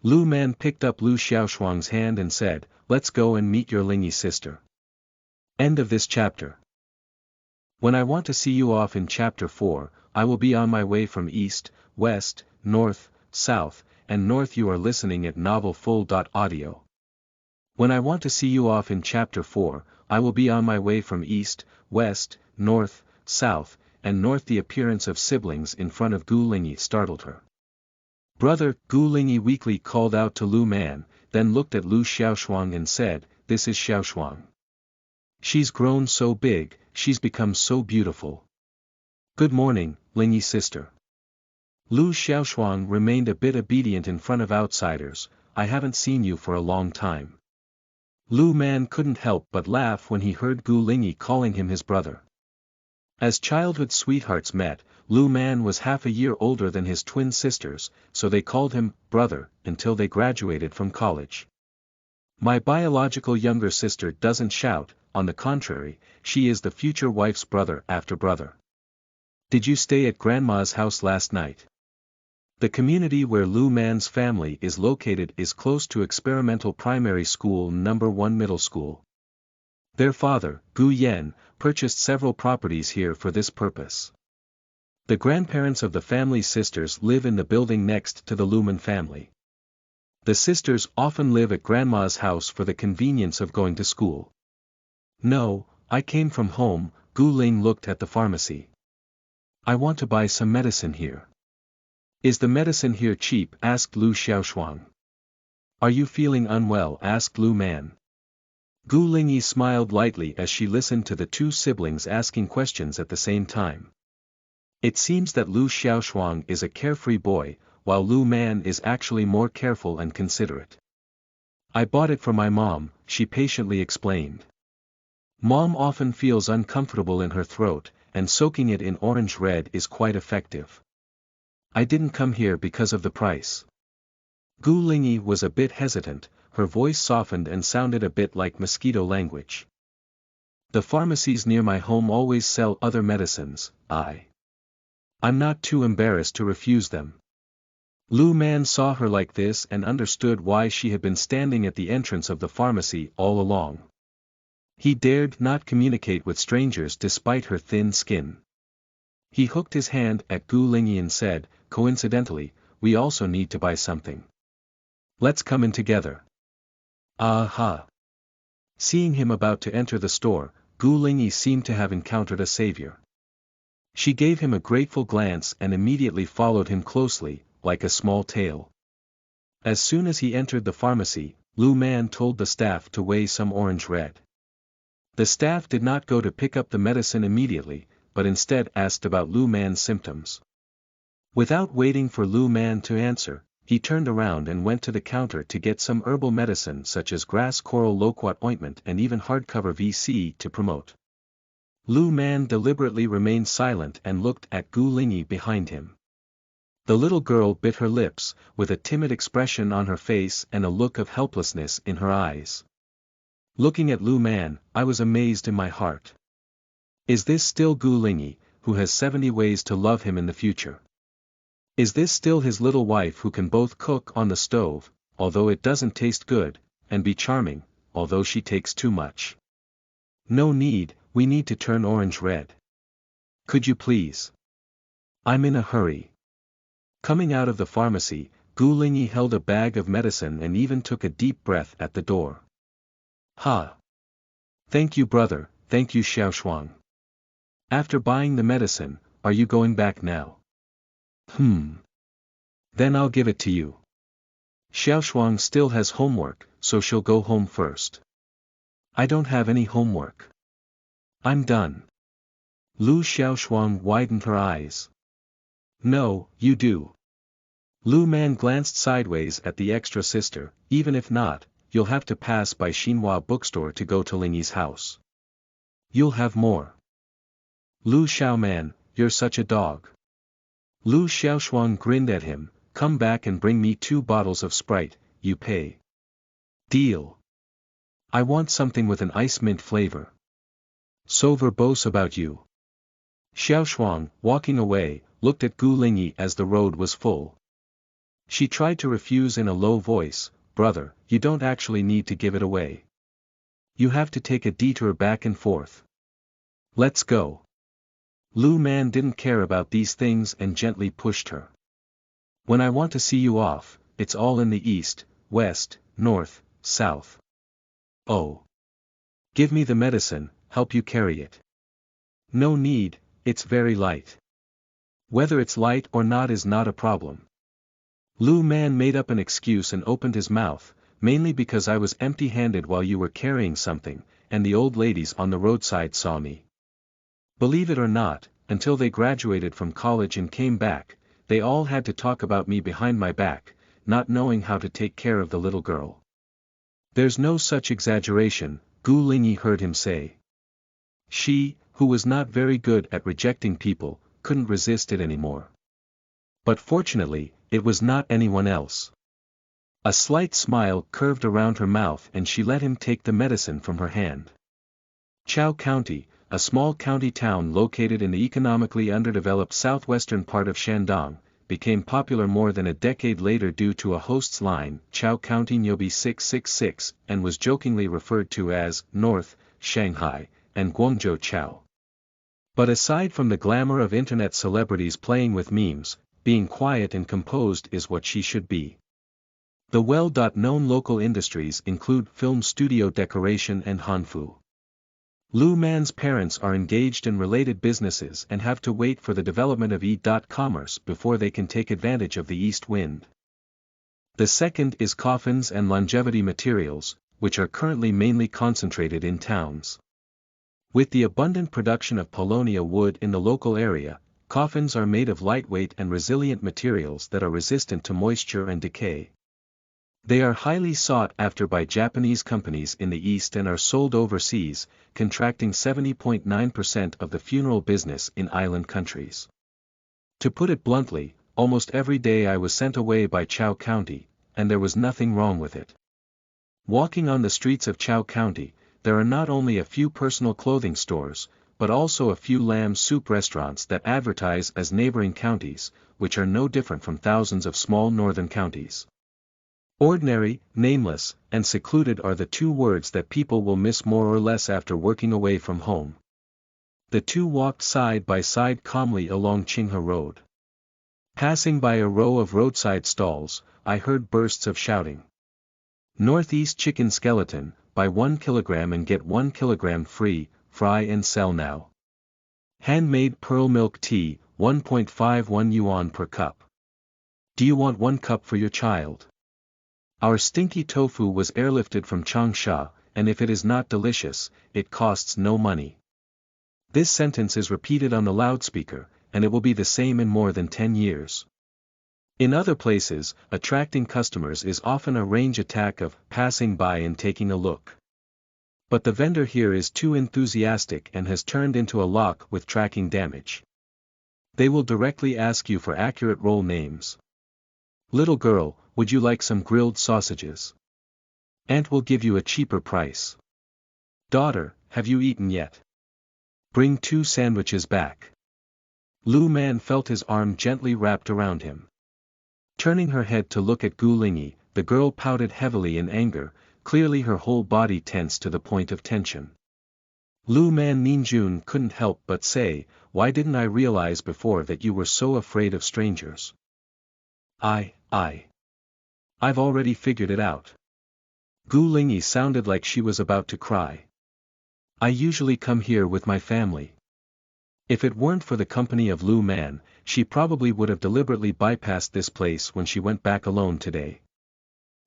Lu Man picked up Lu Xiaoshuang's hand and said, "Let's go and meet your Lingyi sister." End of this chapter. When I want to see you off in chapter 4, I will be on my way from east, west, north, south, and north. You are listening at novelfull.audio. When I want to see you off in chapter 4, I will be on my way from east, west, north, south, and north. The appearance of siblings in front of Gu Lingyi startled her. Brother, Gu Lingyi weakly called out to Lu Man, then looked at Lu Xiaoshuang and said, "This is Xiaoshuang. She's grown so big, she's become so beautiful. Good morning, Lingyi sister." Lu Xiaoshuang remained a bit obedient in front of outsiders. I haven't seen you for a long time. Lu Man couldn't help but laugh when he heard Gu Lingyi calling him his brother. As childhood sweethearts met, Lu Man was half a year older than his twin sisters, so they called him brother until they graduated from college. My biological younger sister doesn't shout, on the contrary, she is the future wife's brother after brother. Did you stay at Grandma's house last night? The community where Lu Man's family is located is close to Experimental Primary School No. 1 Middle School. Their father, Gu Yan, purchased several properties here for this purpose. The grandparents of the family's sisters live in the building next to the Lumen family. The sisters often live at Grandma's house for the convenience of going to school. No, I came from home. Gu Ling looked at the pharmacy. I want to buy some medicine here. Is the medicine here cheap? Asked Lu Xiaoshuang. Are you feeling unwell? Asked Lu Man. Gu Lingyi smiled lightly as she listened to the two siblings asking questions at the same time. It seems that Lu Xiaoshuang is a carefree boy, while Lu Man is actually more careful and considerate. I bought it for my mom, she patiently explained. Mom often feels uncomfortable in her throat, and soaking it in orange red is quite effective. I didn't come here because of the price. Gu Lingyi was a bit hesitant, her voice softened and sounded a bit like mosquito language. The pharmacies near my home always sell other medicines. I'm not too embarrassed to refuse them. Lu Man saw her like this and understood why she had been standing at the entrance of the pharmacy all along. He dared not communicate with strangers despite her thin skin. He hooked his hand at Gu Lingyi and said, coincidentally, we also need to buy something. Let's come in together. Aha! Seeing him about to enter the store, Gu Lingyi seemed to have encountered a savior. She gave him a grateful glance and immediately followed him closely, like a small tail. As soon as he entered the pharmacy, Lu Man told the staff to weigh some orange red. The staff did not go to pick up the medicine immediately, but instead asked about Lu Man's symptoms. Without waiting for Lu Man to answer, he turned around and went to the counter to get some herbal medicine such as grass coral loquat ointment and even hardcover VC to promote. Lu Man deliberately remained silent and looked at Gu Lingyi behind him. The little girl bit her lips, with a timid expression on her face and a look of helplessness in her eyes. Looking at Lu Man, I was amazed in my heart. Is this still Gu Lingyi, who has 70 ways to love him in the future? Is this still his little wife who can both cook on the stove, although it doesn't taste good, and be charming, although she takes too much? No need, we need to turn orange red. Could you please? I'm in a hurry. Coming out of the pharmacy, Gu Lingyi held a bag of medicine and even took a deep breath at the door. Ha! Thank you brother, thank you Xiaoshuang. After buying the medicine, are you going back now? Then I'll give it to you. Xiaoshuang still has homework, so she'll go home first. I don't have any homework. I'm done. Lu Xiaoshuang widened her eyes. No, you do. Lu Man glanced sideways at the extra sister. Even if not, you'll have to pass by Xinhua bookstore to go to Lingyi's house. You'll have more. Lu Xiaoman, you're such a dog. Lu Xiaoshuang grinned at him. Come back and bring me 2 bottles of Sprite, you pay. Deal. I want something with an ice mint flavor. So verbose about you. Xiaoshuang, walking away, looked at Gu Lingyi as the road was full. She tried to refuse in a low voice, brother, you don't actually need to give it away. You have to take a detour back and forth. Let's go. Lu Man didn't care about these things and gently pushed her. When I want to see you off, it's all in the east, west, north, south. Oh. Give me the medicine, help you carry it. No need, it's very light. Whether it's light or not is not a problem. Lu Man made up an excuse and opened his mouth, mainly because I was empty-handed while you were carrying something, and the old ladies on the roadside saw me. Believe it or not, until they graduated from college and came back, they all had to talk about me behind my back. not knowing how to take care of the little girl. There's no such exaggeration, Gu Lingyi heard him say. She, who was not very good at rejecting people, couldn't resist it anymore. But fortunately, it was not anyone else. A slight smile curved around her mouth and she let him take the medicine from her hand. Chao County, a small county town located in the economically underdeveloped southwestern part of Shandong, became popular more than a decade later due to a host's line, Chao County Nyobi 666, and was jokingly referred to as North, Shanghai, and Guangzhou Chao. But aside from the glamour of internet celebrities playing with memes, being quiet and composed is what she should be. The well-known local industries include film studio decoration and hanfu. Lu Man's parents are engaged in related businesses and have to wait for the development of e-commerce before they can take advantage of the east wind. The second is coffins and longevity materials, which are currently mainly concentrated in towns. With the abundant production of paulownia wood in the local area, coffins are made of lightweight and resilient materials that are resistant to moisture and decay. They are highly sought after by Japanese companies in the East and are sold overseas, contracting 70.9% of the funeral business in island countries. To put it bluntly, almost every day I was sent away by Chao County, and there was nothing wrong with it. Walking on the streets of Chao County, there are not only a few personal clothing stores, but also a few lamb soup restaurants that advertise as neighboring counties, which are no different from thousands of small northern counties. Ordinary, nameless, and secluded are the two words that people will miss more or less after working away from home. The two walked side by side calmly along Qinghe Road. Passing by a row of roadside stalls, I heard bursts of shouting. Northeast chicken skeleton, buy 1 kilogram and get 1 kilogram free, fry and sell now. Handmade pearl milk tea, 1.51 yuan per cup. Do you want 1 cup for your child? Our stinky tofu was airlifted from Changsha, and if it is not delicious, it costs no money. This sentence is repeated on the loudspeaker, and it will be the same in more than 10 years. In other places, attracting customers is often a range attack of passing by and taking a look. But the vendor here is too enthusiastic and has turned into a lock with tracking damage. They will directly ask you for accurate role names. Little girl, would you like some grilled sausages? Aunt will give you a cheaper price. Daughter, have you eaten yet? Bring 2 sandwiches back. Lu Man felt his arm gently wrapped around him. Turning her head to look at Gu Lingyi, the girl pouted heavily in anger, clearly her whole body tense to the point of tension. Lu Man Ninjun couldn't help but say, why didn't I realize before that you were so afraid of strangers? I've already figured it out. Gu Lingyi sounded like she was about to cry. I usually come here with my family. If it weren't for the company of Lu Man, she probably would have deliberately bypassed this place when she went back alone today.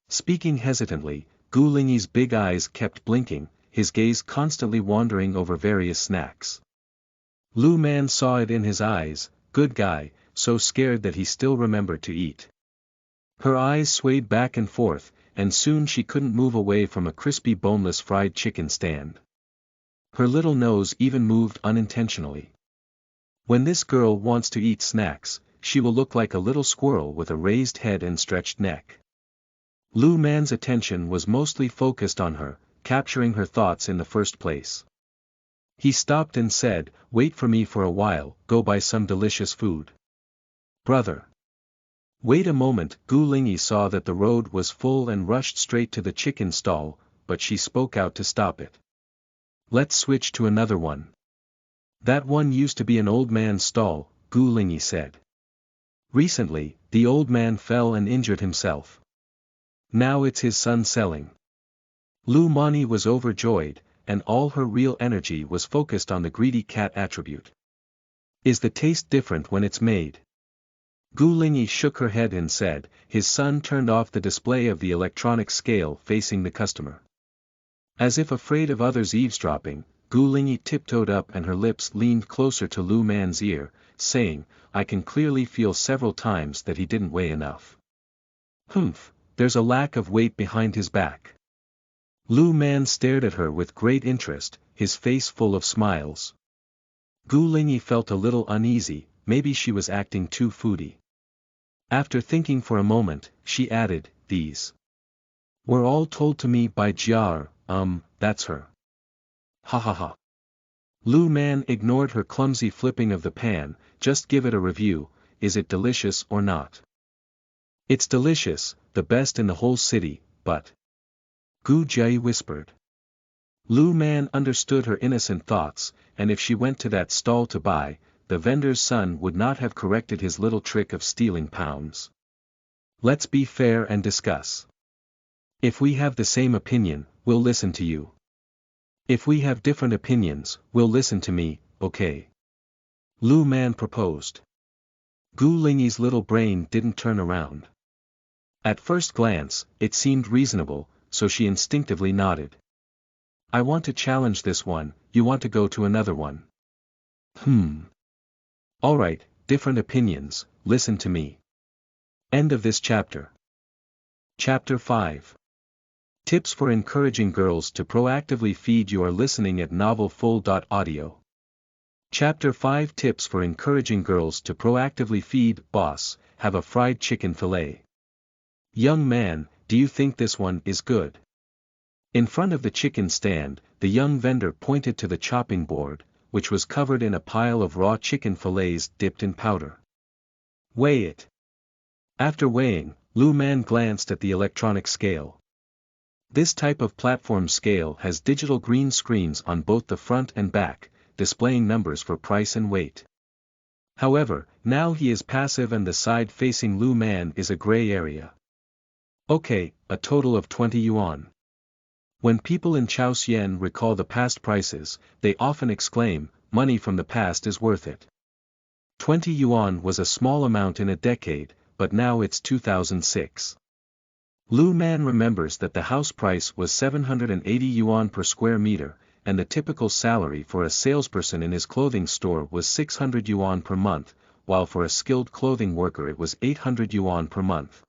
Speaking hesitantly, Gu Lingyi's big eyes kept blinking, his gaze constantly wandering over various snacks. Lu Man saw it in his eyes, good guy, so scared that he still remembered to eat. Her eyes swayed back and forth, and soon she couldn't move away from a crispy boneless fried chicken stand. Her little nose even moved unintentionally. When this girl wants to eat snacks, she will look like a little squirrel with a raised head and stretched neck. Lu Man's attention was mostly focused on her, capturing her thoughts in the first place. He stopped and said, wait for me for a while, go buy some delicious food. Brother. Wait a moment, Gu Lingyi saw that the road was full and rushed straight to the chicken stall, but she spoke out to stop it. Let's switch to another one. That one used to be an old man's stall, Gu Lingyi said. Recently, the old man fell and injured himself. Now it's his son selling. Lu Mani was overjoyed, and all her real energy was focused on the greedy cat attribute. Is the taste different when it's made? Gu Lingyi shook her head and said, his son turned off the display of the electronic scale facing the customer. As if afraid of others eavesdropping, Gu Lingyi tiptoed up and her lips leaned closer to Lu Man's ear, saying, I can clearly feel several times that he didn't weigh enough. Humph, there's a lack of weight behind his back. Lu Man stared at her with great interest, his face full of smiles. Gu Lingyi felt a little uneasy, maybe she was acting too foodie. After thinking for a moment, she added, these were all told to me by Jia'er, that's her. Ha ha ha. Lu Man ignored her clumsy flipping of the pan, just give it a review, is it delicious or not? It's delicious, the best in the whole city, but... Gu Jia'er whispered. Lu Man understood her innocent thoughts, and if she went to that stall to buy, the vendor's son would not have corrected his little trick of stealing pounds. Let's be fair and discuss. If we have the same opinion, we'll listen to you. If we have different opinions, we'll listen to me, okay? Lu Man proposed. Gu Lingyi's little brain didn't turn around. At first glance, it seemed reasonable, so she instinctively nodded. I want to challenge this one, you want to go to another one. Alright, different opinions, listen to me. End of this chapter. Chapter 5. Tips for encouraging girls to proactively feed. You are listening at novelfull.audio. Chapter 5 Tips for encouraging girls to proactively feed. Boss, have a fried chicken fillet. Young man, do you think this one is good? In front of the chicken stand, the young vendor pointed to the chopping board, which was covered in a pile of raw chicken fillets dipped in powder. Weigh it. After weighing, Lu Man glanced at the electronic scale. This type of platform scale has digital green screens on both the front and back, displaying numbers for price and weight. However, now he is passive and the side facing Lu Man is a gray area. Okay, a total of 20 yuan. When people in Chaosian recall the past prices, they often exclaim, money from the past is worth it. 20 yuan was a small amount in a decade, but now it's 2006. Lu Man remembers that the house price was 780 yuan per square meter, and the typical salary for a salesperson in his clothing store was 600 yuan per month, while for a skilled clothing worker it was 800 yuan per month.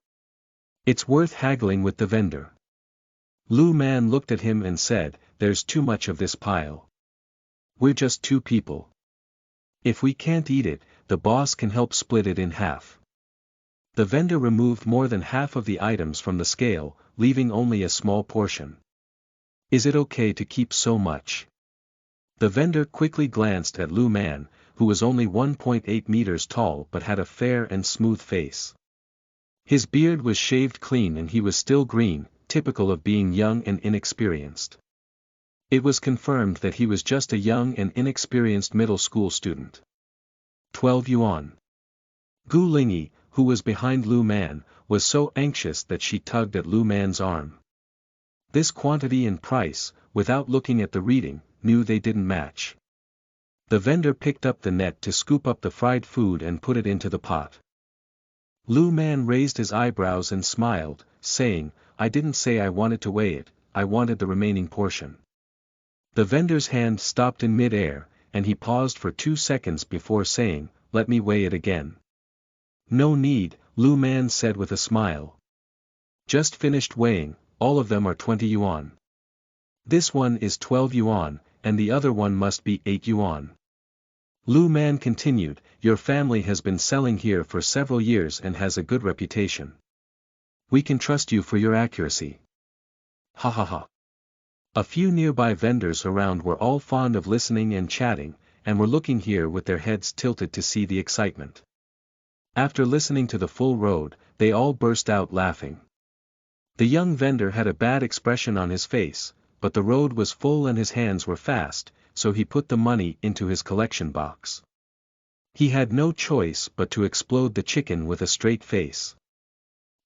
It's worth haggling with the vendor. Lu Man looked at him and said, there's too much of this pile. We're just two people. If we can't eat it, the boss can help split it in half. The vendor removed more than half of the items from the scale, leaving only a small portion. Is it okay to keep so much? The vendor quickly glanced at Lu Man, who was only 1.8 meters tall but had a fair and smooth face. His beard was shaved clean and he was still green, typical of being young and inexperienced. It was confirmed that he was just a young and inexperienced middle school student. 12 yuan. Gu Lingyi, who was behind Lu Man, was so anxious that she tugged at Lu Man's arm. This quantity and price, without looking at the reading, knew they didn't match. The vendor picked up the net to scoop up the fried food and put it into the pot. Lu Man raised his eyebrows and smiled, saying, I didn't say I wanted to weigh it, I wanted the remaining portion. The vendor's hand stopped in mid-air, and he paused for 2 seconds before saying, let me weigh it again. No need, Lu Man said with a smile. Just finished weighing, all of them are 20 yuan. This one is 12 yuan, and the other one must be 8 yuan. Lu Man continued, your family has been selling here for several years and has a good reputation. We can trust you for your accuracy. Ha ha ha. A few nearby vendors around were all fond of listening and chatting, and were looking here with their heads tilted to see the excitement. After listening to the full road, they all burst out laughing. The young vendor had a bad expression on his face, but the road was full and his hands were fast, so he put the money into his collection box. He had no choice but to explode the chicken with a straight face.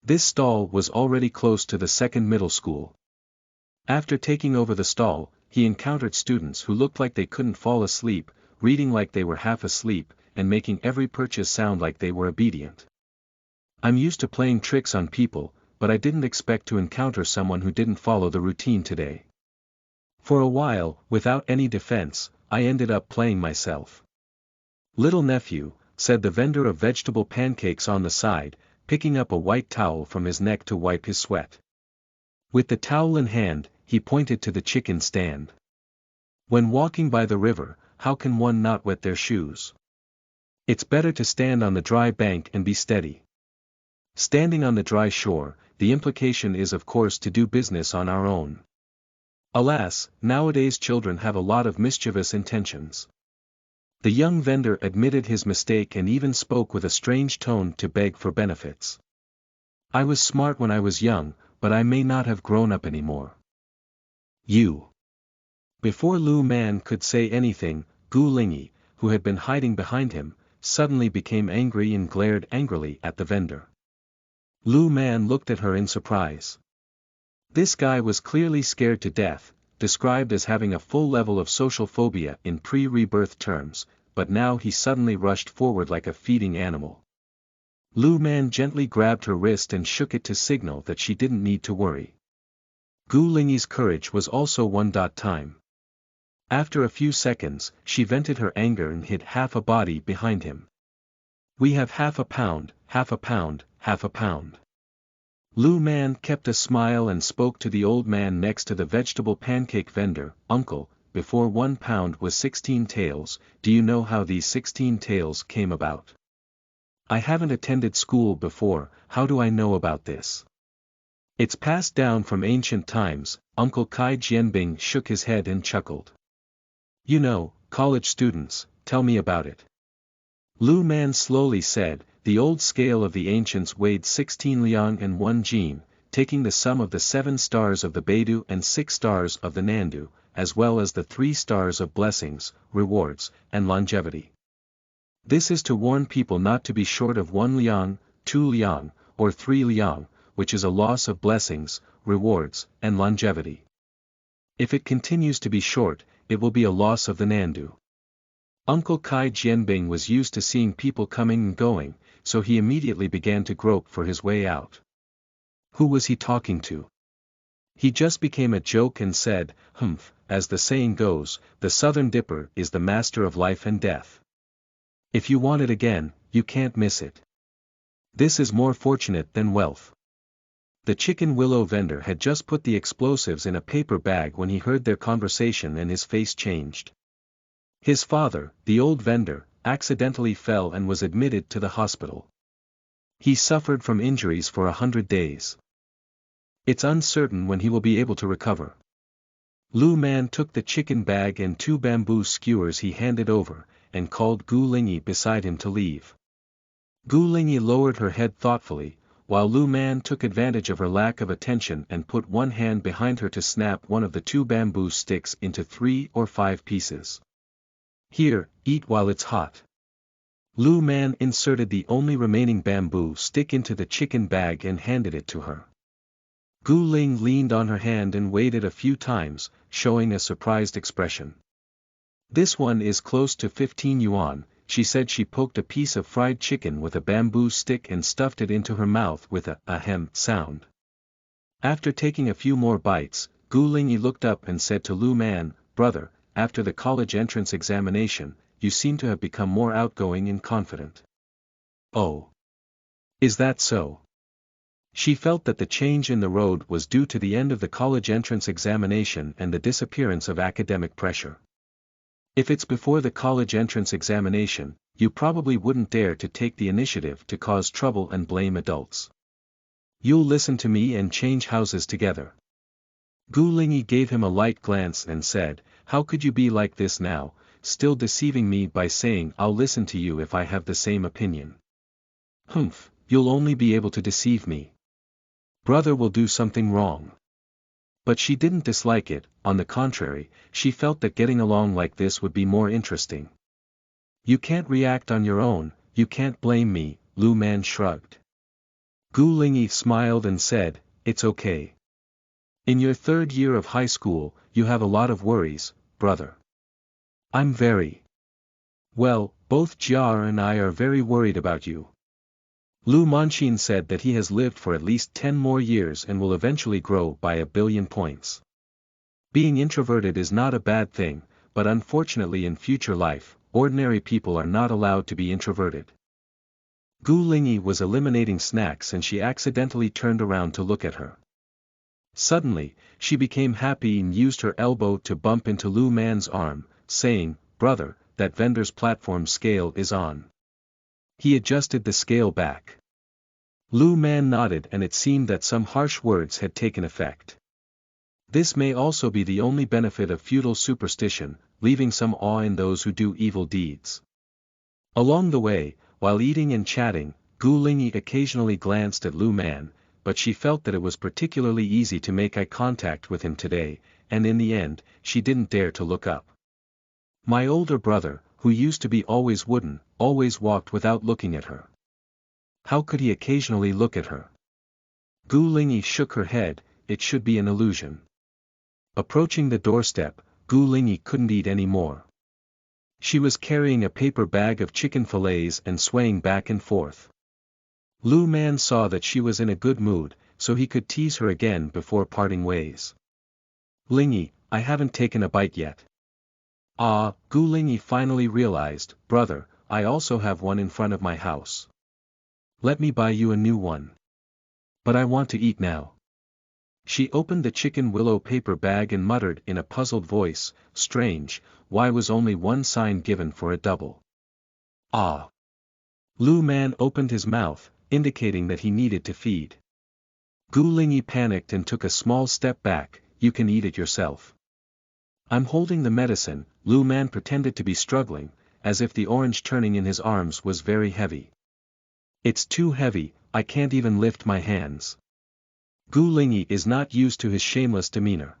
This stall was already close to the second middle school. After taking over the stall, he encountered students who looked like they couldn't fall asleep, reading like they were half asleep, and making every purchase sound like they were obedient. I'm used to playing tricks on people, but I didn't expect to encounter someone who didn't follow the routine today. For a while, without any defense, I ended up playing myself. Little nephew, said the vendor of vegetable pancakes on the side, picking up a white towel from his neck to wipe his sweat. With the towel in hand, he pointed to the chicken stand. When walking by the river, how can one not wet their shoes? It's better to stand on the dry bank and be steady. Standing on the dry shore, the implication is of course to do business on our own. Alas, nowadays children have a lot of mischievous intentions. The young vendor admitted his mistake and even spoke with a strange tone to beg for benefits. I was smart when I was young, but I may not have grown up anymore. You. Before Lu Man could say anything, Gu Lingyi, who had been hiding behind him, suddenly became angry and glared angrily at the vendor. Lu Man looked at her in surprise. This guy was clearly scared to death, described as having a full level of social phobia in pre-rebirth terms, but now he suddenly rushed forward like a feeding animal. Lu Man gently grabbed her wrist and shook it to signal that she didn't need to worry. Gu Lingyi's courage was also one time. After a few seconds, she vented her anger and hid half a body behind him. We have half a pound, half a pound, half a pound. Lu Man kept a smile and spoke to the old man next to the vegetable pancake vendor. Uncle, before 1 pound was 16 taels, do you know how these 16 taels came about? I haven't attended school before, how do I know about this? It's passed down from ancient times. Uncle Kai Jianbing shook his head and chuckled. You know, college students, tell me about it. Lu Man slowly said, the old scale of the ancients weighed 16 liang and 1 jin, taking the sum of the 7 stars of the Beidou and 6 stars of the Nandu, as well as the 3 stars of blessings, rewards, and longevity. This is to warn people not to be short of 1 liang, 2 liang, or 3 liang, which is a loss of blessings, rewards, and longevity. If it continues to be short, it will be a loss of the Nandu. Uncle Kai Jianbing was used to seeing people coming and going, so he immediately began to grope for his way out. Who was he talking to? He just became a joke and said, "Humph, as the saying goes, the Southern Dipper is the master of life and death. If you want it again, you can't miss it. This is more fortunate than wealth." The chicken willow vendor had just put the explosives in a paper bag when he heard their conversation and his face changed. His father, the old vendor, accidentally fell and was admitted to the hospital. He suffered from injuries for 100 days. It's uncertain when he will be able to recover. Lu Man took the chicken bag and 2 bamboo skewers he handed over, and called Gu Lingyi beside him to leave. Gu Lingyi lowered her head thoughtfully, while Lu Man took advantage of her lack of attention and put one hand behind her to snap one of the 2 bamboo sticks into 3 or 5 pieces. Here, eat while it's hot. Lu Man inserted the only remaining bamboo stick into the chicken bag and handed it to her. Gu Ling leaned on her hand and weighed it a few times, showing a surprised expression. This one is close to 15 yuan, she said. She poked a piece of fried chicken with a bamboo stick and stuffed it into her mouth with a ahem sound. After taking a few more bites, Gu Lingyi looked up and said to Lu Man, "Brother, after the college entrance examination, you seem to have become more outgoing and confident." "Oh. Is that so?" She felt that the change in the road was due to the end of the college entrance examination and the disappearance of academic pressure. If it's before the college entrance examination, you probably wouldn't dare to take the initiative to cause trouble and blame adults. You'll listen to me and change houses together. Gu Lingyi gave him a light glance and said, "How could you be like this now, still deceiving me by saying I'll listen to you if I have the same opinion? Humph, you'll only be able to deceive me. Brother will do something wrong." But she didn't dislike it, on the contrary, she felt that getting along like this would be more interesting. "You can't react on your own, you can't blame me," Lu Man shrugged. Gu Lingyi smiled and said, "It's okay. In your 3rd year of high school, you have a lot of worries, brother. I'm very well, both Jia'er and I are very worried about you." Lu Manqin said that he has lived for at least 10 more years and will eventually grow by 1,000,000,000 points. Being introverted is not a bad thing, but unfortunately in future life, ordinary people are not allowed to be introverted. Gu Lingyi was eliminating snacks and she accidentally turned around to look at her. Suddenly, she became happy and used her elbow to bump into Lu Man's arm, saying, "Brother, that vendor's platform scale is on." He adjusted the scale back. Lu Man nodded and it seemed that some harsh words had taken effect. This may also be the only benefit of feudal superstition, leaving some awe in those who do evil deeds. Along the way, while eating and chatting, Gu Lingyi occasionally glanced at Lu Man, but she felt that it was particularly easy to make eye contact with him today, and in the end, she didn't dare to look up. My older brother, who used to be always wooden, always walked without looking at her. How could he occasionally look at her? Gu Lingyi shook her head, it should be an illusion. Approaching the doorstep, Gu Lingyi couldn't eat any more. She was carrying a paper bag of chicken fillets and swaying back and forth. Lu Man saw that she was in a good mood, so he could tease her again before parting ways. "Lingyi, I haven't taken a bite yet." "Ah," Gu Lingyi finally realized, "Brother, I also have one in front of my house. Let me buy you a new one. But I want to eat now." She opened the chicken willow paper bag and muttered in a puzzled voice, "Strange, why was only one sign given for a double?" "Ah." Lu Man opened his mouth, indicating that he needed to feed. Gu Lingyi panicked and took a small step back, "You can eat it yourself." "I'm holding the medicine," Lu Man pretended to be struggling, as if the orange turning in his arms was very heavy. "It's too heavy, I can't even lift my hands." Gu Lingyi is not used to his shameless demeanor.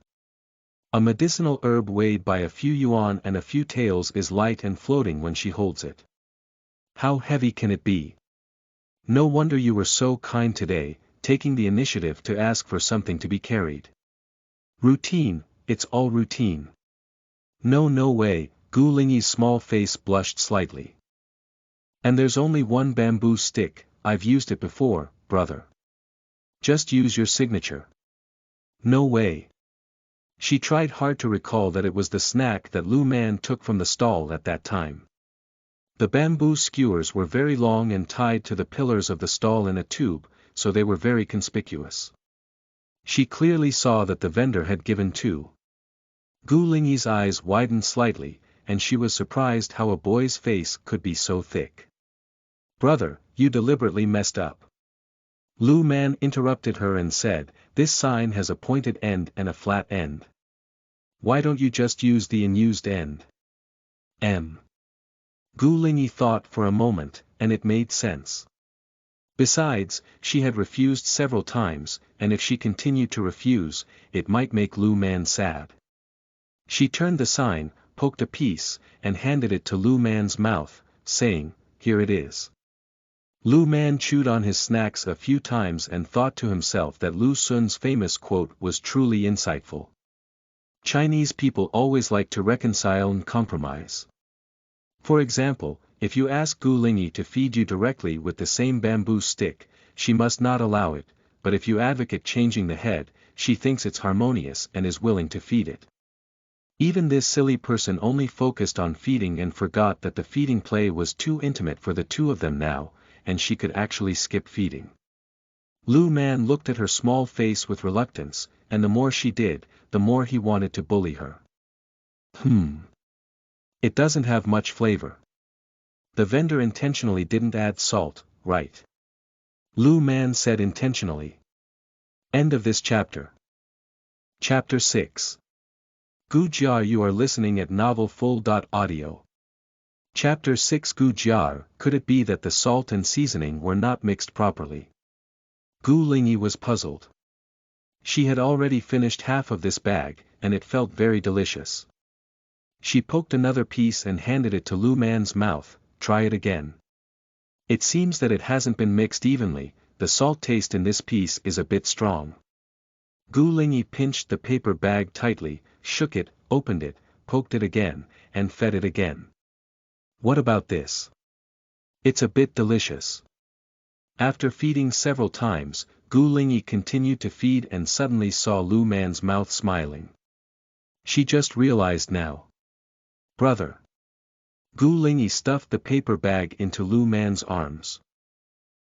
A medicinal herb weighed by a few yuan and a few taels is light and floating when she holds it. How heavy can it be? No wonder you were so kind today, taking the initiative to ask for something to be carried. Routine, it's all routine. No way, Gu Lingyi's small face blushed slightly. "And there's only one bamboo stick, I've used it before, brother. Just use your signature." "No way." She tried hard to recall that it was the snack that Lu Man took from the stall at that time. The bamboo skewers were very long and tied to the pillars of the stall in a tube, so they were very conspicuous. She clearly saw that the vendor had given two. Gu Lingyi's eyes widened slightly, and she was surprised how a boy's face could be so thick. "Brother, you deliberately messed up." Lu Man interrupted her and said, "This sign has a pointed end and a flat end. Why don't you just use the unused end?" Gu Lingyi thought for a moment, and it made sense. Besides, she had refused several times, and if she continued to refuse, it might make Lu Man sad. She turned the sign, poked a piece, and handed it to Lu Man's mouth, saying, "Here it is." Lu Man chewed on his snacks a few times and thought to himself that Lu Sun's famous quote was truly insightful. Chinese people always like to reconcile and compromise. For example, if you ask Gu Lingyi to feed you directly with the same bamboo stick, she must not allow it, but if you advocate changing the head, she thinks it's harmonious and is willing to feed it. Even this silly person only focused on feeding and forgot that the feeding play was too intimate for the two of them now, and she could actually skip feeding. Lu Man looked at her small face with reluctance, and the more she did, the more he wanted to bully her. It doesn't have much flavor. The vendor intentionally didn't add salt, right? Lu Man said intentionally. End of this chapter. Chapter 6. Gu Jia'er. You are listening at novelfull.audio. Chapter 6. Gu Jia'er. Could it be that the salt and seasoning were not mixed properly? Gu Lingyi was puzzled. She had already finished half of this bag, and it felt very delicious. She poked another piece and handed it to Lu Man's mouth, "Try it again. It seems that it hasn't been mixed evenly, the salt taste in this piece is a bit strong." Gu Lingyi pinched the paper bag tightly, shook it, opened it, poked it again, and fed it again. "What about this? It's a bit delicious." After feeding several times, Gu Lingyi continued to feed and suddenly saw Lu Man's mouth smiling. She just realized now. "Brother." Gu Lingyi stuffed the paper bag into Lu Man's arms.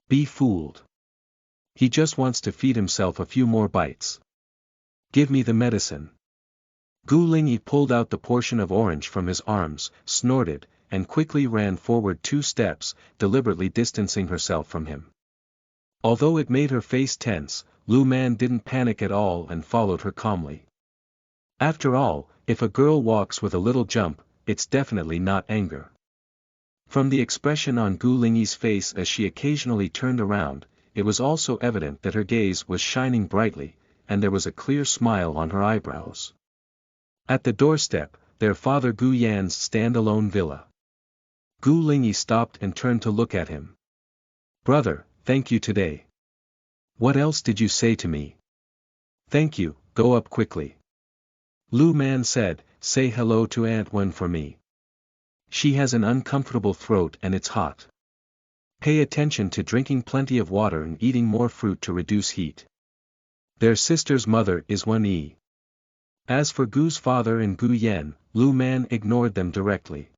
Be fooled. He just wants to feed himself a few more bites. Give me the medicine. Gu Lingyi pulled out the portion of orange from his arms, snorted, and quickly ran forward 2 steps, deliberately distancing herself from him. Although it made her face tense, Lu Man didn't panic at all and followed her calmly. After all, if a girl walks with a little jump, it's definitely not anger. From the expression on Gu Lingyi's face as she occasionally turned around, it was also evident that her gaze was shining brightly, and there was a clear smile on her eyebrows. At the doorstep, their father Gu Yan's stand-alone villa. Gu Lingyi stopped and turned to look at him. Brother, thank you today. What else did you say to me? Thank you, go up quickly. Lu Man said, say hello to Aunt Wen for me. She has an uncomfortable throat and it's hot. Pay attention to drinking plenty of water and eating more fruit to reduce heat. Their sister's mother is Wen Yi. As for Gu's father and Gu Yan, Lu Man ignored them directly.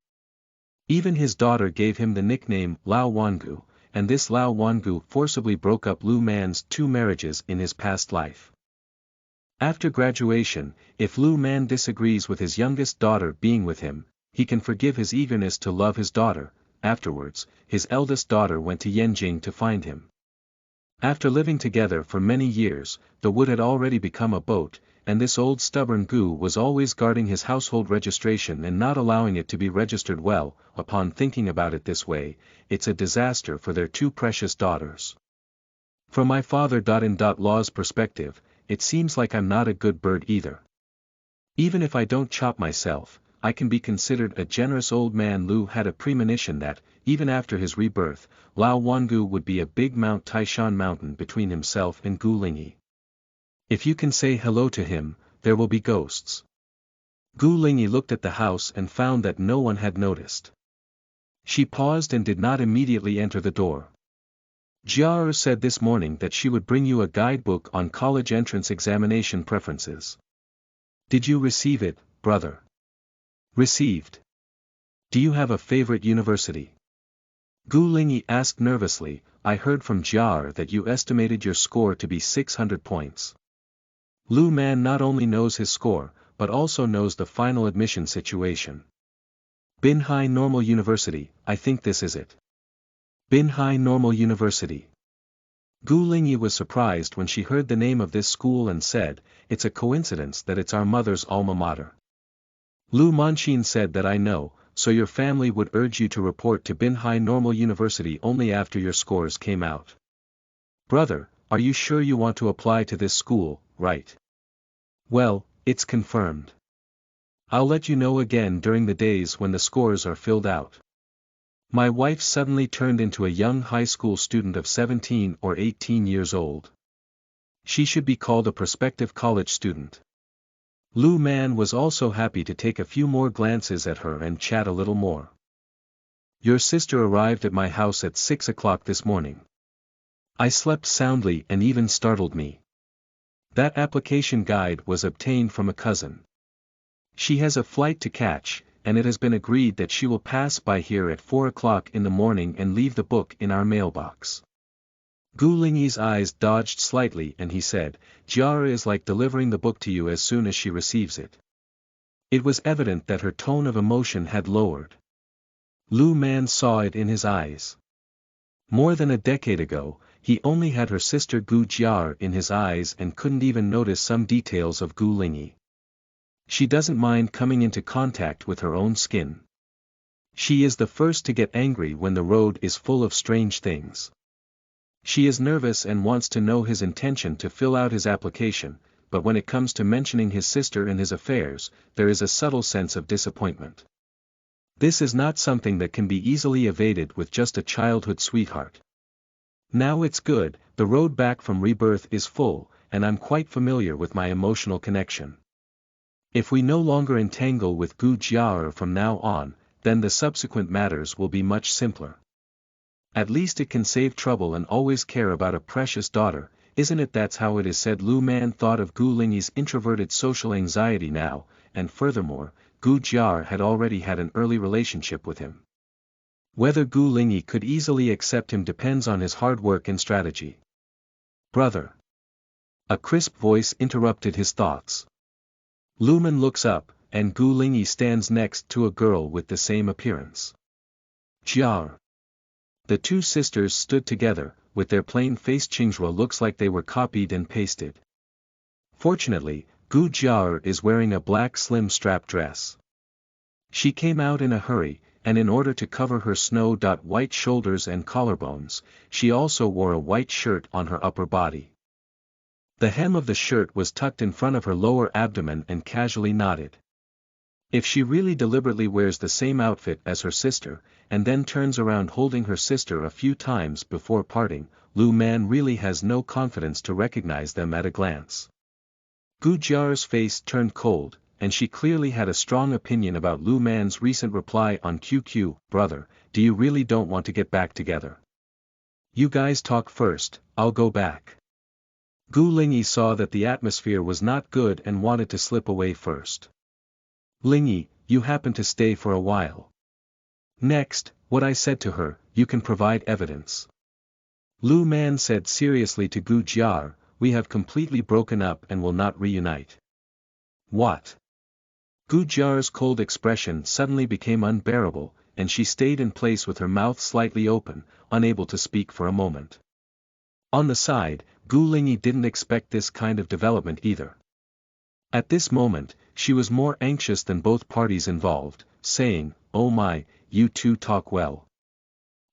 Even his daughter gave him the nickname Lao Wangu, and this Lao Wangu forcibly broke up Lu Man's 2 marriages in his past life. After graduation, if Lu Man disagrees with his youngest daughter being with him, he can forgive his eagerness to love his daughter. Afterwards, his eldest daughter went to Yanjing to find him. After living together for many years, the wood had already become a boat, and this old stubborn Gu was always guarding his household registration and not allowing it to be registered well. Upon thinking about it this way, it's a disaster for their 2 precious daughters. From my father-in-law's perspective, it seems like I'm not a good bird either. Even if I don't chop myself, I can be considered a generous old man. Lu had a premonition that, even after his rebirth, Lao Wangu would be a big Mount Taishan mountain between himself and Gu Lingyi. If you can say hello to him, there will be ghosts. Gu Lingyi looked at the house and found that no one had noticed. She paused and did not immediately enter the door. Jia'er said this morning that she would bring you a guidebook on college entrance examination preferences. Did you receive it, brother? Received. Do you have a favorite university? Gu Lingyi asked nervously. I heard from Jia'er that you estimated your score to be 600 points. Lu Man not only knows his score, but also knows the final admission situation. Binhai Normal University, I think this is it. Binhai Normal University. Gu Lingyi was surprised when she heard the name of this school and said, it's a coincidence that it's our mother's alma mater. Lu Manqin said that I know, so your family would urge you to report to Binhai Normal University only after your scores came out. Brother, are you sure you want to apply to this school, right? Well, it's confirmed. I'll let you know again during the days when the scores are filled out. My wife suddenly turned into a young high school student of 17 or 18 years old. She should be called a prospective college student. Lu Man was also happy to take a few more glances at her and chat a little more. Your sister arrived at my house at 6 o'clock this morning. I slept soundly and even startled me. That application guide was obtained from a cousin. She has a flight to catch, and it has been agreed that she will pass by here at 4 o'clock in the morning and leave the book in our mailbox. Gu Lingyi's eyes dodged slightly and he said, Jia'er is like delivering the book to you as soon as she receives it. It was evident that her tone of emotion had lowered. Lu Man saw it in his eyes. More than a decade ago, he only had her sister Gu Jia'er in his eyes and couldn't even notice some details of Gu Lingyi. She doesn't mind coming into contact with her own skin. She is the first to get angry when the road is full of strange things. She is nervous and wants to know his intention to fill out his application, but when it comes to mentioning his sister and his affairs, there is a subtle sense of disappointment. This is not something that can be easily evaded with just a childhood sweetheart. Now it's good, the road back from Rebirth is full, and I'm quite familiar with my emotional connection. If we no longer entangle with Gu Jia'er from now on, then the subsequent matters will be much simpler. At least it can save trouble and always care about a precious daughter, isn't it? That's how it is said. Lu Man thought of Gu Lingyi's introverted social anxiety now, and furthermore, Gu Jia'er had already had an early relationship with him. Whether Gu Lingyi could easily accept him depends on his hard work and strategy. Brother. A crisp voice interrupted his thoughts. Lumen looks up, and Gu Lingyi stands next to a girl with the same appearance. Jia'er. The two sisters stood together, with their plain-faced Qingzhua looks like they were copied and pasted. Fortunately, Gu Jia'er is wearing a black slim strap dress. She came out in a hurry, and in order to cover her snow-white shoulders and collarbones, she also wore a white shirt on her upper body. The hem of the shirt was tucked in front of her lower abdomen and casually knotted. If she really deliberately wears the same outfit as her sister, and then turns around holding her sister a few times before parting, Lu Man really has no confidence to recognize them at a glance. Gu Jia'er's face turned cold, and she clearly had a strong opinion about Lu Man's recent reply on QQ. Brother, do you really don't want to get back together? You guys talk first, I'll go back. Gu Lingyi saw that the atmosphere was not good and wanted to slip away first. Lingyi, you happen to stay for a while. Next, what I said to her, you can provide evidence. Lu Man said seriously to Gu Jia'er, we have completely broken up and will not reunite. What? Gu Jia'er's cold expression suddenly became unbearable, and she stayed in place with her mouth slightly open, unable to speak for a moment. On the side, Gu Lingyi didn't expect this kind of development either. At this moment, she was more anxious than both parties involved, saying, oh my, you two talk well.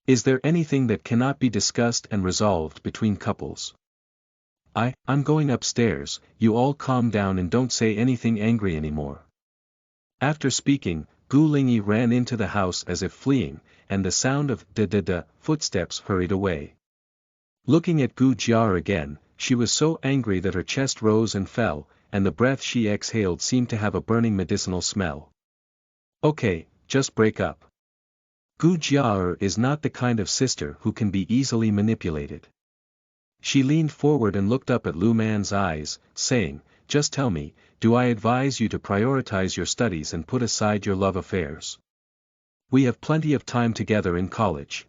Is there anything that cannot be discussed and resolved between couples? I'm going upstairs, you all calm down and don't say anything angry anymore. After speaking, Gu Lingyi ran into the house as if fleeing, and the sound of da-da-da footsteps hurried away. Looking at Gu Jia'er again, she was so angry that her chest rose and fell, and the breath she exhaled seemed to have a burning medicinal smell. Okay, just break up. Gu Jia'er is not the kind of sister who can be easily manipulated. She leaned forward and looked up at Lu Man's eyes, saying, just tell me, do I advise you to prioritize your studies and put aside your love affairs? We have plenty of time together in college.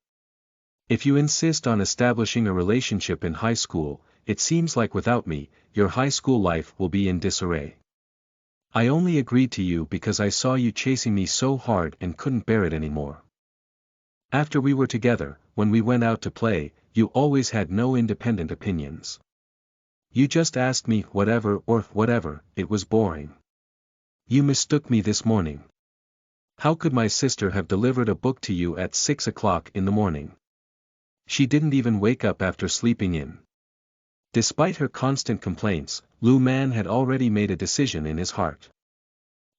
If you insist on establishing a relationship in high school, it seems like without me, your high school life will be in disarray. I only agreed to you because I saw you chasing me so hard and couldn't bear it anymore. After we were together, when we went out to play, you always had no independent opinions. You just asked me whatever, it was boring. You mistook me this morning. How could my sister have delivered a book to you at 6 o'clock in the morning? She didn't even wake up after sleeping in. Despite her constant complaints, Lu Man had already made a decision in his heart.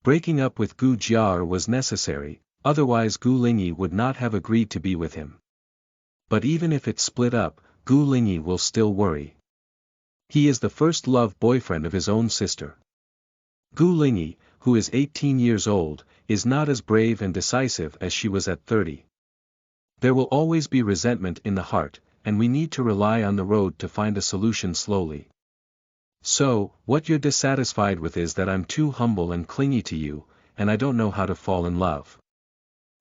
Breaking up with Gu Jia'er was necessary, otherwise Gu Lingyi would not have agreed to be with him. But even if it's split up, Gu Lingyi will still worry. He is the first love boyfriend of his own sister. Gu Lingyi, who is 18 years old, is not as brave and decisive as she was at 30. There will always be resentment in the heart, and we need to rely on the road to find a solution slowly. So, what you're dissatisfied with is that I'm too humble and clingy to you, and I don't know how to fall in love.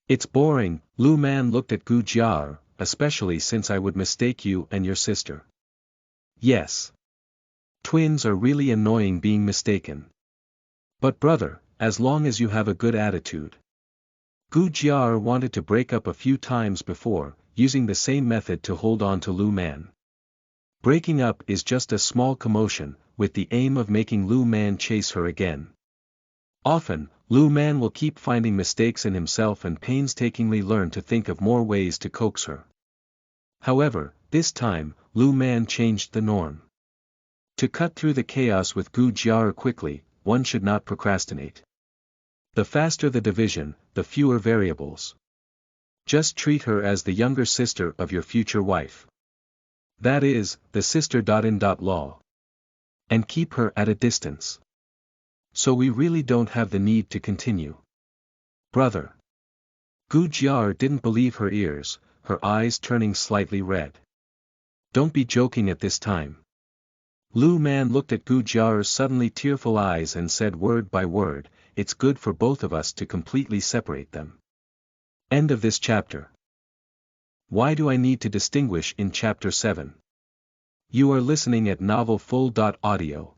It's boring. Lu Man looked at Gu Jia'er, especially since I would mistake you and your sister. Yes. Twins are really annoying being mistaken. But brother, as long as you have a good attitude. Gu Jia'er wanted to break up a few times before, using the same method to hold on to Lu Man. Breaking up is just a small commotion, with the aim of making Lu Man chase her again. Often, Lu Man will keep finding mistakes in himself and painstakingly learn to think of more ways to coax her. However, this time, Lu Man changed the norm. To cut through the chaos with Gu Jia'er quickly, one should not procrastinate. The faster the division, the fewer variables. Just treat her as the younger sister of your future wife. That is, the sister.in.law. And keep her at a distance. So we really don't have the need to continue. Brother. Gu Jia'er didn't believe her ears, her eyes turning slightly red. Don't be joking at this time. Lu Man looked at Gu Jia'er's suddenly tearful eyes and said word by word, it's good for both of us to completely separate them. End of this chapter. Why do I need to distinguish in Chapter 7? You are listening at Novel Full. Audio.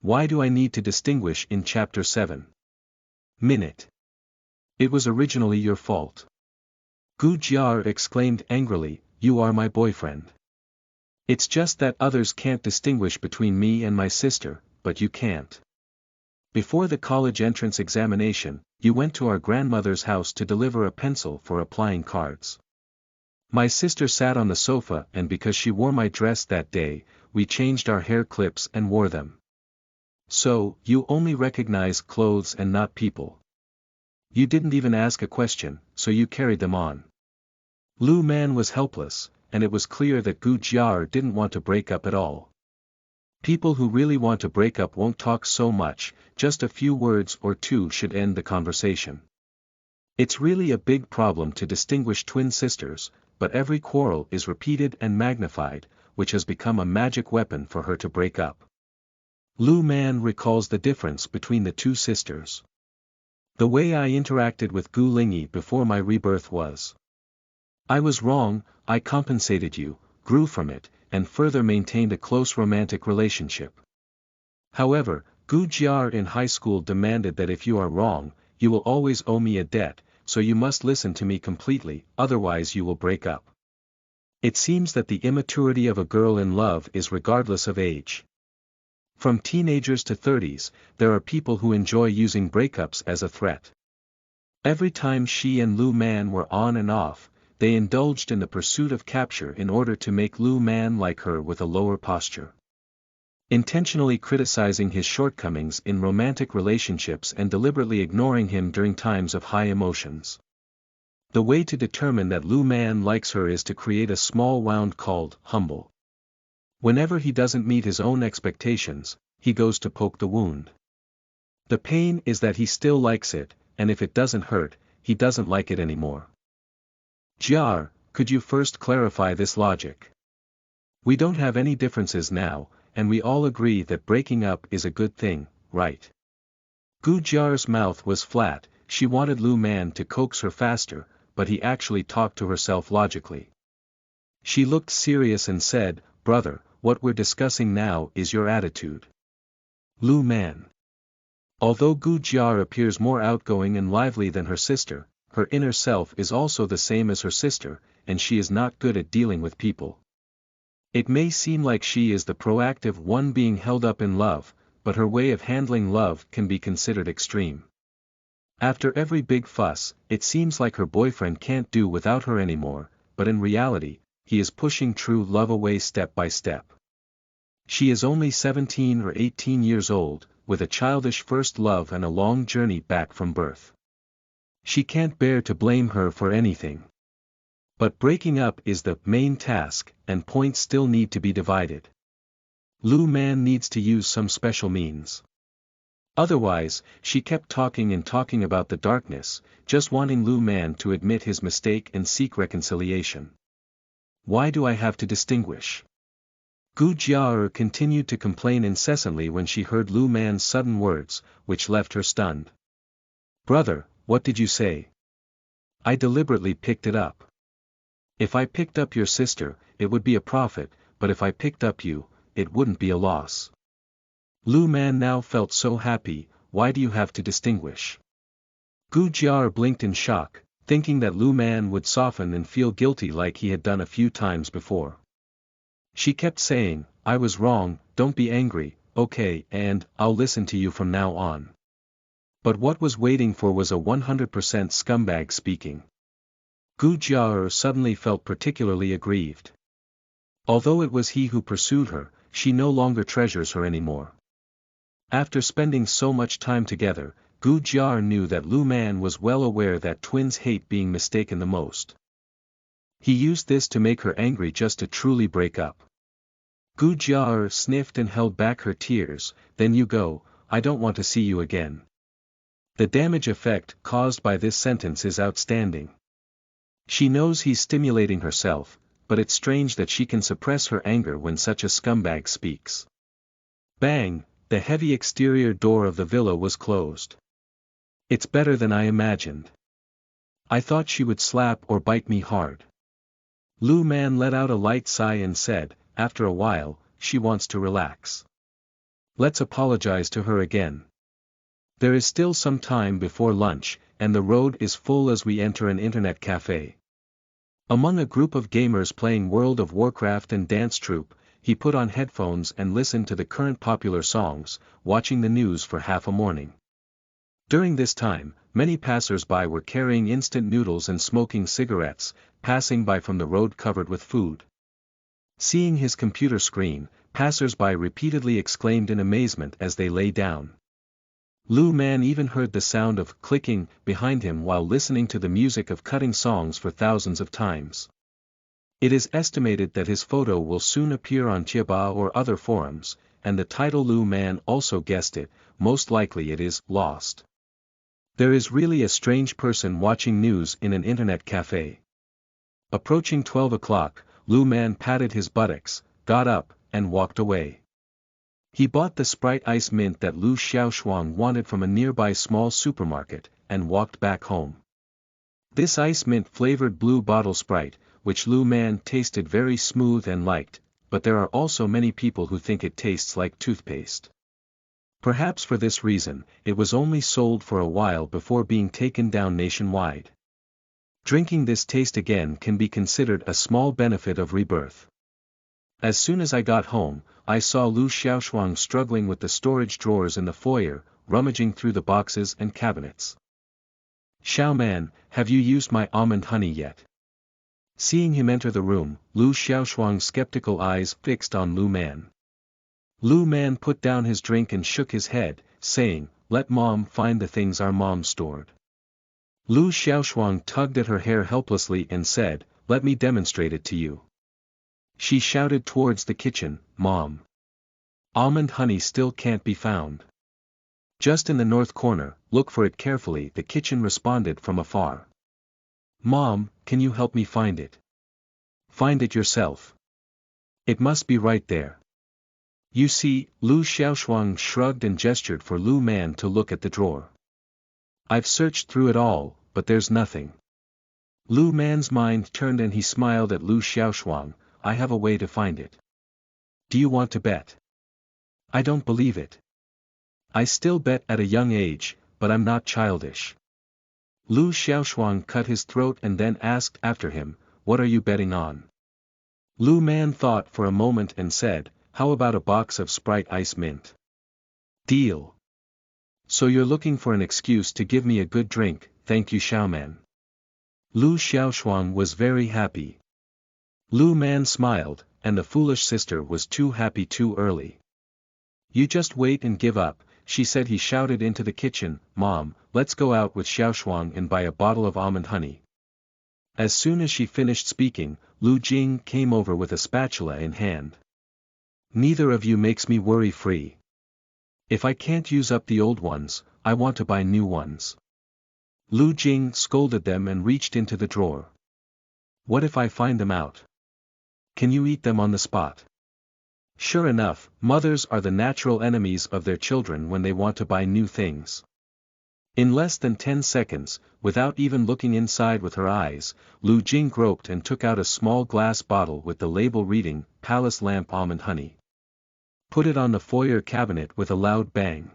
Why do I need to distinguish in Chapter 7? Minute. It was originally your fault. Jia'er exclaimed angrily, you are my boyfriend. It's just that others can't distinguish between me and my sister, but you can't. Before the college entrance examination, you went to our grandmother's house to deliver a pencil for applying cards. My sister sat on the sofa, and because she wore my dress that day, we changed our hair clips and wore them. So, you only recognize clothes and not people. You didn't even ask a question, so you carried them on. Lu Man was helpless, and it was clear that Jia'er didn't want to break up at all. People who really want to break up won't talk so much, just a few words or two should end the conversation. It's really a big problem to distinguish twin sisters, but every quarrel is repeated and magnified, which has become a magic weapon for her to break up. Lu Man recalls the difference between the two sisters. The way I interacted with Gu Lingyi before my rebirth was. I was wrong, I compensated you, grew from it, and further maintained a close romantic relationship. However, Jia'er in high school demanded that if you are wrong, you will always owe me a debt, so you must listen to me completely, otherwise you will break up. It seems that the immaturity of a girl in love is regardless of age. From teenagers to 30s, there are people who enjoy using breakups as a threat. Every time she and Lu Man were on and off, they indulged in the pursuit of capture in order to make Lu Man like her with a lower posture. Intentionally criticizing his shortcomings in romantic relationships and deliberately ignoring him during times of high emotions. The way to determine that Lu Man likes her is to create a small wound called humble. Whenever he doesn't meet his own expectations, he goes to poke the wound. The pain is that he still likes it, and if it doesn't hurt, he doesn't like it anymore. Jia'er, could you first clarify this logic? We don't have any differences now, and we all agree that breaking up is a good thing, right? Jia'er's mouth was flat, she wanted Lu Man to coax her faster, but he actually talked to herself logically. She looked serious and said, brother, what we're discussing now is your attitude. Lu Man. Although Jia'er appears more outgoing and lively than her sister, her inner self is also the same as her sister, and she is not good at dealing with people. It may seem like she is the proactive one being held up in love, but her way of handling love can be considered extreme. After every big fuss, it seems like her boyfriend can't do without her anymore, but in reality, he is pushing true love away step by step. She is only 17 or 18 years old, with a childish first love and a long journey back from birth. She can't bear to blame her for anything. But breaking up is the main task, and points still need to be divided. Lu Man needs to use some special means. Otherwise, she kept talking and talking about the darkness, just wanting Lu Man to admit his mistake and seek reconciliation. Why do I have to distinguish? Jia'er continued to complain incessantly when she heard Lu Man's sudden words, which left her stunned. Brother, what did you say? I deliberately picked it up. If I picked up your sister, it would be a profit, but if I picked up you, it wouldn't be a loss. Lu Man now felt so happy, why do you have to distinguish? Jia'er blinked in shock, thinking that Lu Man would soften and feel guilty like he had done a few times before. She kept saying, I was wrong, don't be angry, okay, and I'll listen to you from now on. But what was waiting for was a 100% scumbag speaking. Jia'er suddenly felt particularly aggrieved. Although it was he who pursued her, she no longer treasures her anymore. After spending so much time together, Jia'er knew that Lu Man was well aware that twins hate being mistaken the most. He used this to make her angry just to truly break up. Jia'er sniffed and held back her tears, then you go, I don't want to see you again. The damage effect caused by this sentence is outstanding. She knows he's stimulating herself, but it's strange that she can suppress her anger when such a scumbag speaks. Bang, the heavy exterior door of the villa was closed. It's better than I imagined. I thought she would slap or bite me hard. Lu Man let out a light sigh and said, after a while, she wants to relax. Let's apologize to her again. There is still some time before lunch, and the road is full as we enter an internet cafe. Among a group of gamers playing World of Warcraft and dance troupe, he put on headphones and listened to the current popular songs, watching the news for half a morning. During this time, many passers-by were carrying instant noodles and smoking cigarettes, passing by from the road covered with food. Seeing his computer screen, passers-by repeatedly exclaimed in amazement as they lay down. Lu Man even heard the sound of clicking behind him while listening to the music of cutting songs for thousands of times. It is estimated that his photo will soon appear on Jia'er or other forums, and the title Lu Man also guessed it, most likely it is Lost. There is really a strange person watching news in an internet cafe. Approaching 12 o'clock, Lu Man patted his buttocks, got up, and walked away. He bought the Sprite Ice Mint that Lu Xiaoshuang wanted from a nearby small supermarket, and walked back home. This ice mint flavored blue bottle Sprite, which Lu Man tasted very smooth and liked, but there are also many people who think it tastes like toothpaste. Perhaps for this reason, it was only sold for a while before being taken down nationwide. Drinking this taste again can be considered a small benefit of rebirth. As soon as I got home, I saw Lu Xiaoshuang struggling with the storage drawers in the foyer, rummaging through the boxes and cabinets. "Xiaoman, have you used my almond honey yet?" Seeing him enter the room, Lu Xiaoshuang's skeptical eyes fixed on Lu Man. Lu Man put down his drink and shook his head, saying, "Let Mom find the things our mom stored." Lu Xiaoshuang tugged at her hair helplessly and said, "Let me demonstrate it to you." She shouted towards the kitchen, "Mom! Almond honey still can't be found." "Just in the north corner, look for it carefully," the kitchen responded from afar. "Mom, can you help me find it?" "Find it yourself. It must be right there." "You see," Lu Xiaoshuang shrugged and gestured for Lu Man to look at the drawer. "I've searched through it all, but there's nothing." Lu Man's mind turned and he smiled at Lu Xiaoshuang, "I have a way to find it. Do you want to bet?" "I don't believe it. I still bet at a young age, but I'm not childish." Lu Xiaoshuang cut his throat and then asked after him, "What are you betting on?" Lu Man thought for a moment and said, "How about a box of Sprite Ice Mint?" "Deal." "So you're looking for an excuse to give me a good drink, thank you Xiaoman." Lu Xiaoshuang was very happy. Lu Man smiled, and the foolish sister was too happy too early. "You just wait and give up," she said. He shouted into the kitchen, "Mom, let's go out with Xiaoshuang and buy a bottle of almond honey." As soon as she finished speaking, Lu Jing came over with a spatula in hand. "Neither of you makes me worry-free. If I can't use up the old ones, I want to buy new ones." Lu Jing scolded them and reached into the drawer. "What if I find them out? Can you eat them on the spot?" Sure enough, mothers are the natural enemies of their children when they want to buy new things. In less than 10 seconds, without even looking inside with her eyes, Lu Jing groped and took out a small glass bottle with the label reading, "Palace Lamp Almond Honey." Put it on the foyer cabinet with a loud bang.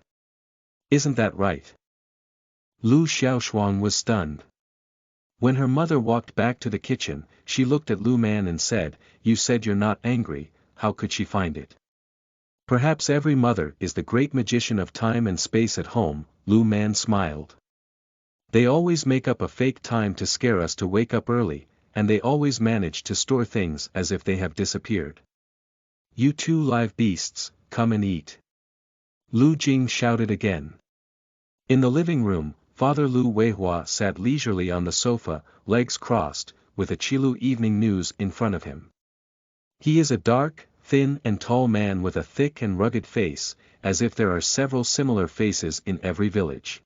"Isn't that right?" Lu Xiaoshuang was stunned. When her mother walked back to the kitchen, she looked at Lu Man and said, "You said you're not angry, how could she find it?" Perhaps every mother is the great magician of time and space at home, Lu Man smiled. They always make up a fake time to scare us to wake up early, and they always manage to store things as if they have disappeared. "You two live beasts, come and eat." Lu Jing shouted again. In the living room, Father Lu Weihua sat leisurely on the sofa, legs crossed, with a Qilu Evening News in front of him. He is a dark, thin and tall man with a thick and rugged face, as if there are several similar faces in every village.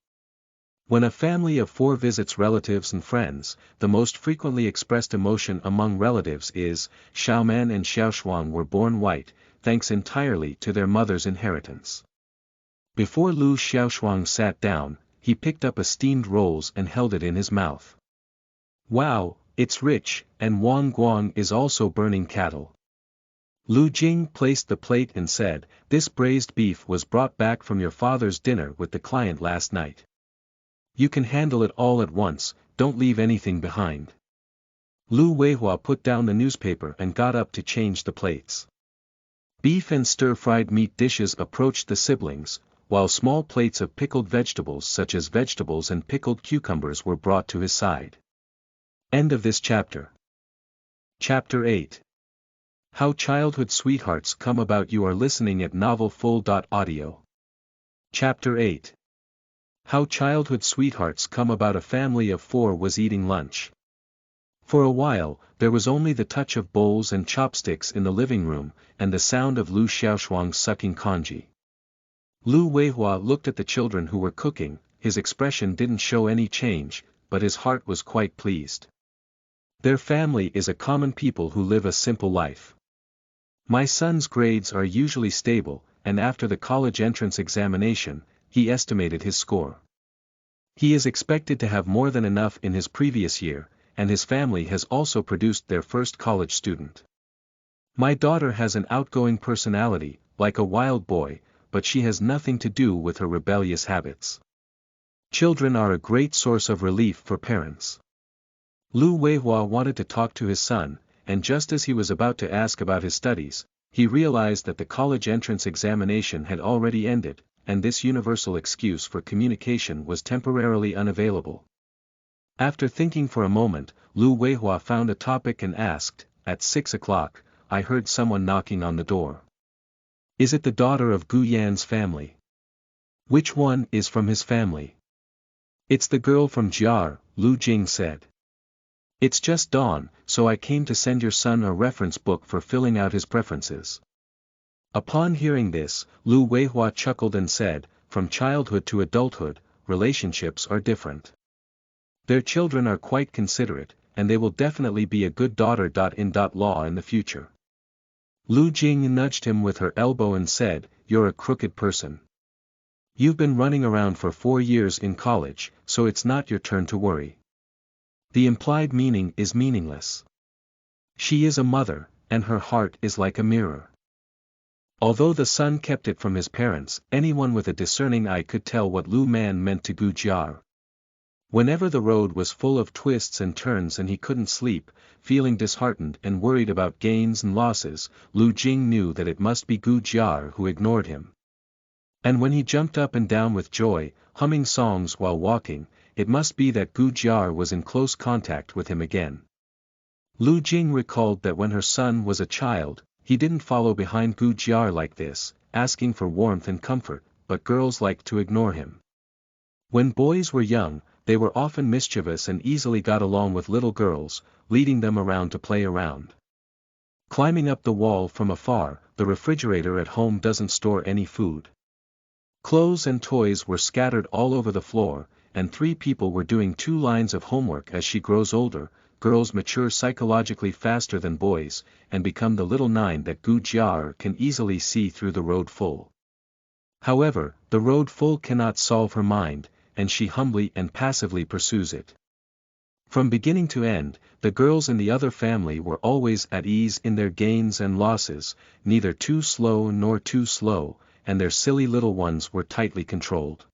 When a family of 4 visits relatives and friends, the most frequently expressed emotion among relatives is, Xiaoman and Xiaoshuang were born white, thanks entirely to their mother's inheritance. Before Lu Xiaoshuang sat down, he picked up a steamed rolls and held it in his mouth. "Wow, it's rich, and Wang Guang is also burning cattle. Lu Jing placed the plate and said, this braised beef was brought back from your father's dinner with the client last night. You can handle it all at once, don't leave anything behind. Lu Weihua put down the newspaper and got up to change the plates. Beef and stir-fried meat dishes approached the siblings, while small plates of pickled vegetables such as vegetables and pickled cucumbers were brought to his side. End of this chapter. Chapter 8. How Childhood Sweethearts Come About. You are listening at novelfull.audio. Chapter 8. How Childhood Sweethearts Come About. A family of 4 was eating lunch. For a while, there was only the touch of bowls and chopsticks in the living room, and the sound of Lu Xiaoshuang sucking congee. Lu Weihua looked at the children who were cooking, his expression didn't show any change, but his heart was quite pleased. Their family is a common people who live a simple life. My son's grades are usually stable, and after the college entrance examination, he estimated his score. He is expected to have more than enough in his previous year, and his family has also produced their first college student. My daughter has an outgoing personality, like a wild boy, but she has nothing to do with her rebellious habits. Children are a great source of relief for parents. Lu Weihua wanted to talk to his son, and just as he was about to ask about his studies, he realized that the college entrance examination had already ended, and this universal excuse for communication was temporarily unavailable. After thinking for a moment, Lu Weihua found a topic and asked, at 6 o'clock, I heard someone knocking on the door. Is it the daughter of Gu Yan's family? Which one is from his family? It's the girl from Jia'er, Lu Jing said. It's just dawn, so I came to send your son a reference book for filling out his preferences. Upon hearing this, Lu Weihua chuckled and said, from childhood to adulthood, relationships are different. Their children are quite considerate, and they will definitely be a good daughter-in-law in the future. Lu Jing nudged him with her elbow and said, you're a crooked person. You've been running around for 4 years in college, so it's not your turn to worry. The implied meaning is meaningless. She is a mother, and her heart is like a mirror. Although the son kept it from his parents, anyone with a discerning eye could tell what Lu Man meant to Gu Jia'er. Whenever the road was full of twists and turns and he couldn't sleep, feeling disheartened and worried about gains and losses, Lu Jing knew that it must be Gu Jia'er who ignored him. And when he jumped up and down with joy, humming songs while walking, it must be that Gu Jia'er was in close contact with him again. Lu Jing recalled that when her son was a child, he didn't follow behind Gu Jia'er like this, asking for warmth and comfort, but girls liked to ignore him. When boys were young, they were often mischievous and easily got along with little girls, leading them around to play around. Climbing up the wall from afar, the refrigerator at home doesn't store any food. Clothes and toys were scattered all over the floor, and 3 people were doing 2 lines of homework. As she grows older, girls mature psychologically faster than boys, and become the little 9 that Gu Jia'er can easily see through the road full. However, the road full cannot solve her mind, and she humbly and passively pursues it. From beginning to end, the girls in the other family were always at ease in their gains and losses, neither too slow nor too slow, and their silly little ones were tightly controlled.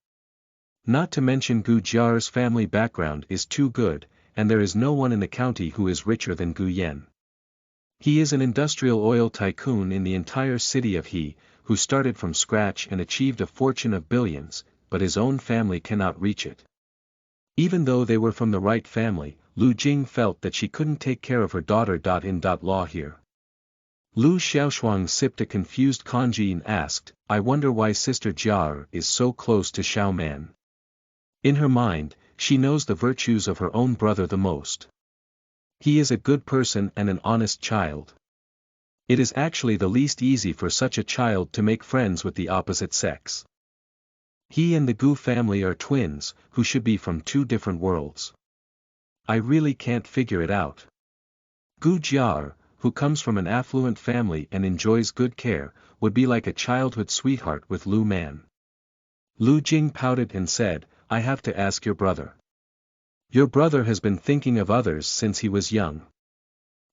Not to mention Gu Jia'er's family background is too good, and there is no one in the county who is richer than Gu Yan. He is an industrial oil tycoon in the entire city of He, who started from scratch and achieved a fortune of billions, but his own family cannot reach it. Even though they were from the right family, Lu Jing felt that she couldn't take care of her daughter-in-law here. Lu Xiaoshuang sipped a confused congee and asked, I wonder why Sister Jia'er is so close to Xiao Man. In her mind, she knows the virtues of her own brother the most. He is a good person and an honest child. It is actually the least easy for such a child to make friends with the opposite sex. He and the Gu family are twins, who should be from 2 different worlds. I really can't figure it out. Gu Jia'er, who comes from an affluent family and enjoys good care, would be like a childhood sweetheart with Lu Man. Lu Jing pouted and said, I have to ask your brother. Your brother has been thinking of others since he was young.